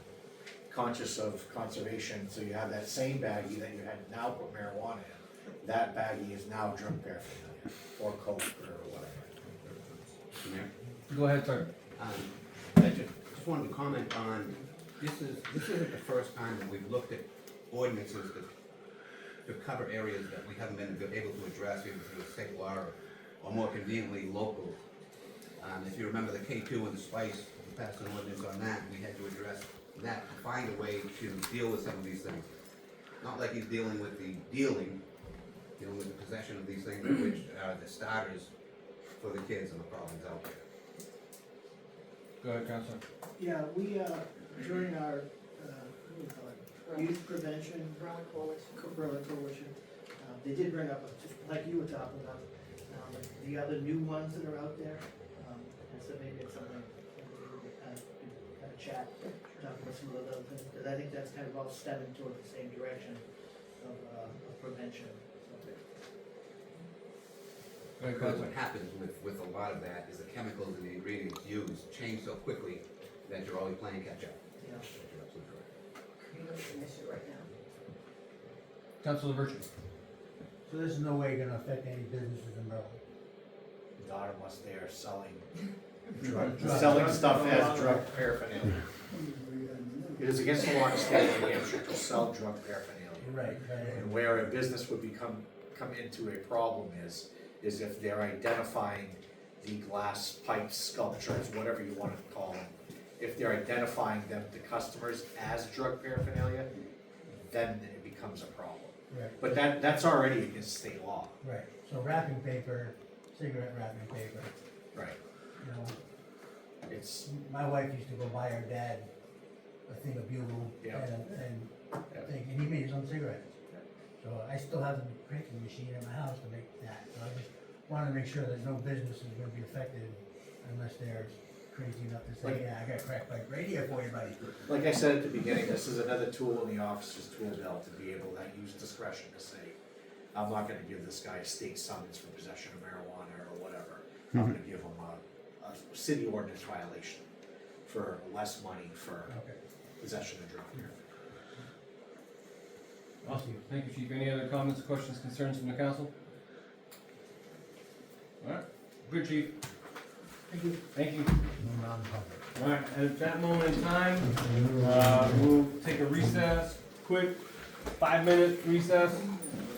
Speaker 17: conscious of conservation, so you have that same baggie that you had now put marijuana in, that baggie is now drug paraphernalia, or coke, or whatever.
Speaker 6: Mayor?
Speaker 2: Go ahead, sir.
Speaker 6: I just wanted to comment on, this isn't the first time that we've looked at ordinances to cover areas that we haven't been able to address either through state law or more conveniently local. If you remember the K2 and the spice, we passed an ordinance on that, we had to address that to find a way to deal with some of these things. Not like he's dealing with the dealing with the possession of these things, which are the starters for the kids and the problems out there.
Speaker 2: Go ahead, Counselor.
Speaker 7: Yeah, we, during our, what do you call it, youth prevention. Berlin Coalition. They did bring up, just like you were talking about, the other new ones that are out there. And so maybe it's something that we could kind of chat, talk about some of those other things, because I think that's kind of all stemming toward the same direction of prevention.
Speaker 6: Because what happens with a lot of that is the chemicals and the ingredients used change so quickly that you're always playing catch up.
Speaker 7: Yeah.
Speaker 6: You're absolutely correct.
Speaker 14: It's an issue right now.
Speaker 2: Counselor Virtue.
Speaker 3: So this is no way gonna affect any businesses in Berlin?
Speaker 17: Not unless they are selling selling stuff as drug paraphernalia. It is against the law in the state of New Hampshire to sell drug paraphernalia.
Speaker 3: Right,
Speaker 17: And where a business would come into a problem is if they're identifying the glass pipes, sculptures, whatever you wanna call them. If they're identifying them to customers as drug paraphernalia, then it becomes a problem.
Speaker 3: Right.
Speaker 17: But that's already against state law.
Speaker 3: Right, so wrapping paper, cigarette wrapping paper,
Speaker 17: Right.
Speaker 3: you know,
Speaker 17: It's,
Speaker 3: my wife used to go buy her dad a thing of Bugle
Speaker 17: Yeah.
Speaker 3: and he made his own cigarettes. So I still have the cranking machine in my house to make that, so I just wanted to make sure that no business is gonna be affected unless they're crazy enough to say, yeah, I got a crack pipe right here for you, buddy.
Speaker 17: like I said at the beginning, this is another tool in the officer's tool belt to be able to use discretion to say, I'm not gonna give this guy a state summons for possession of marijuana or whatever. I'm gonna give him a city ordinance violation for less money for possession of drug paraphernalia.
Speaker 2: Awesome. Thank you, Chief. Any other comments, questions, concerns from the council? All right. Good, Chief.
Speaker 7: Thank you.
Speaker 2: Thank you.
Speaker 3: No non-public.
Speaker 2: All right, at that moment in time, we'll take a recess, quick 5-minute recess,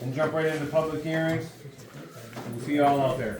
Speaker 2: and jump right into public hearings. We'll see you all out there.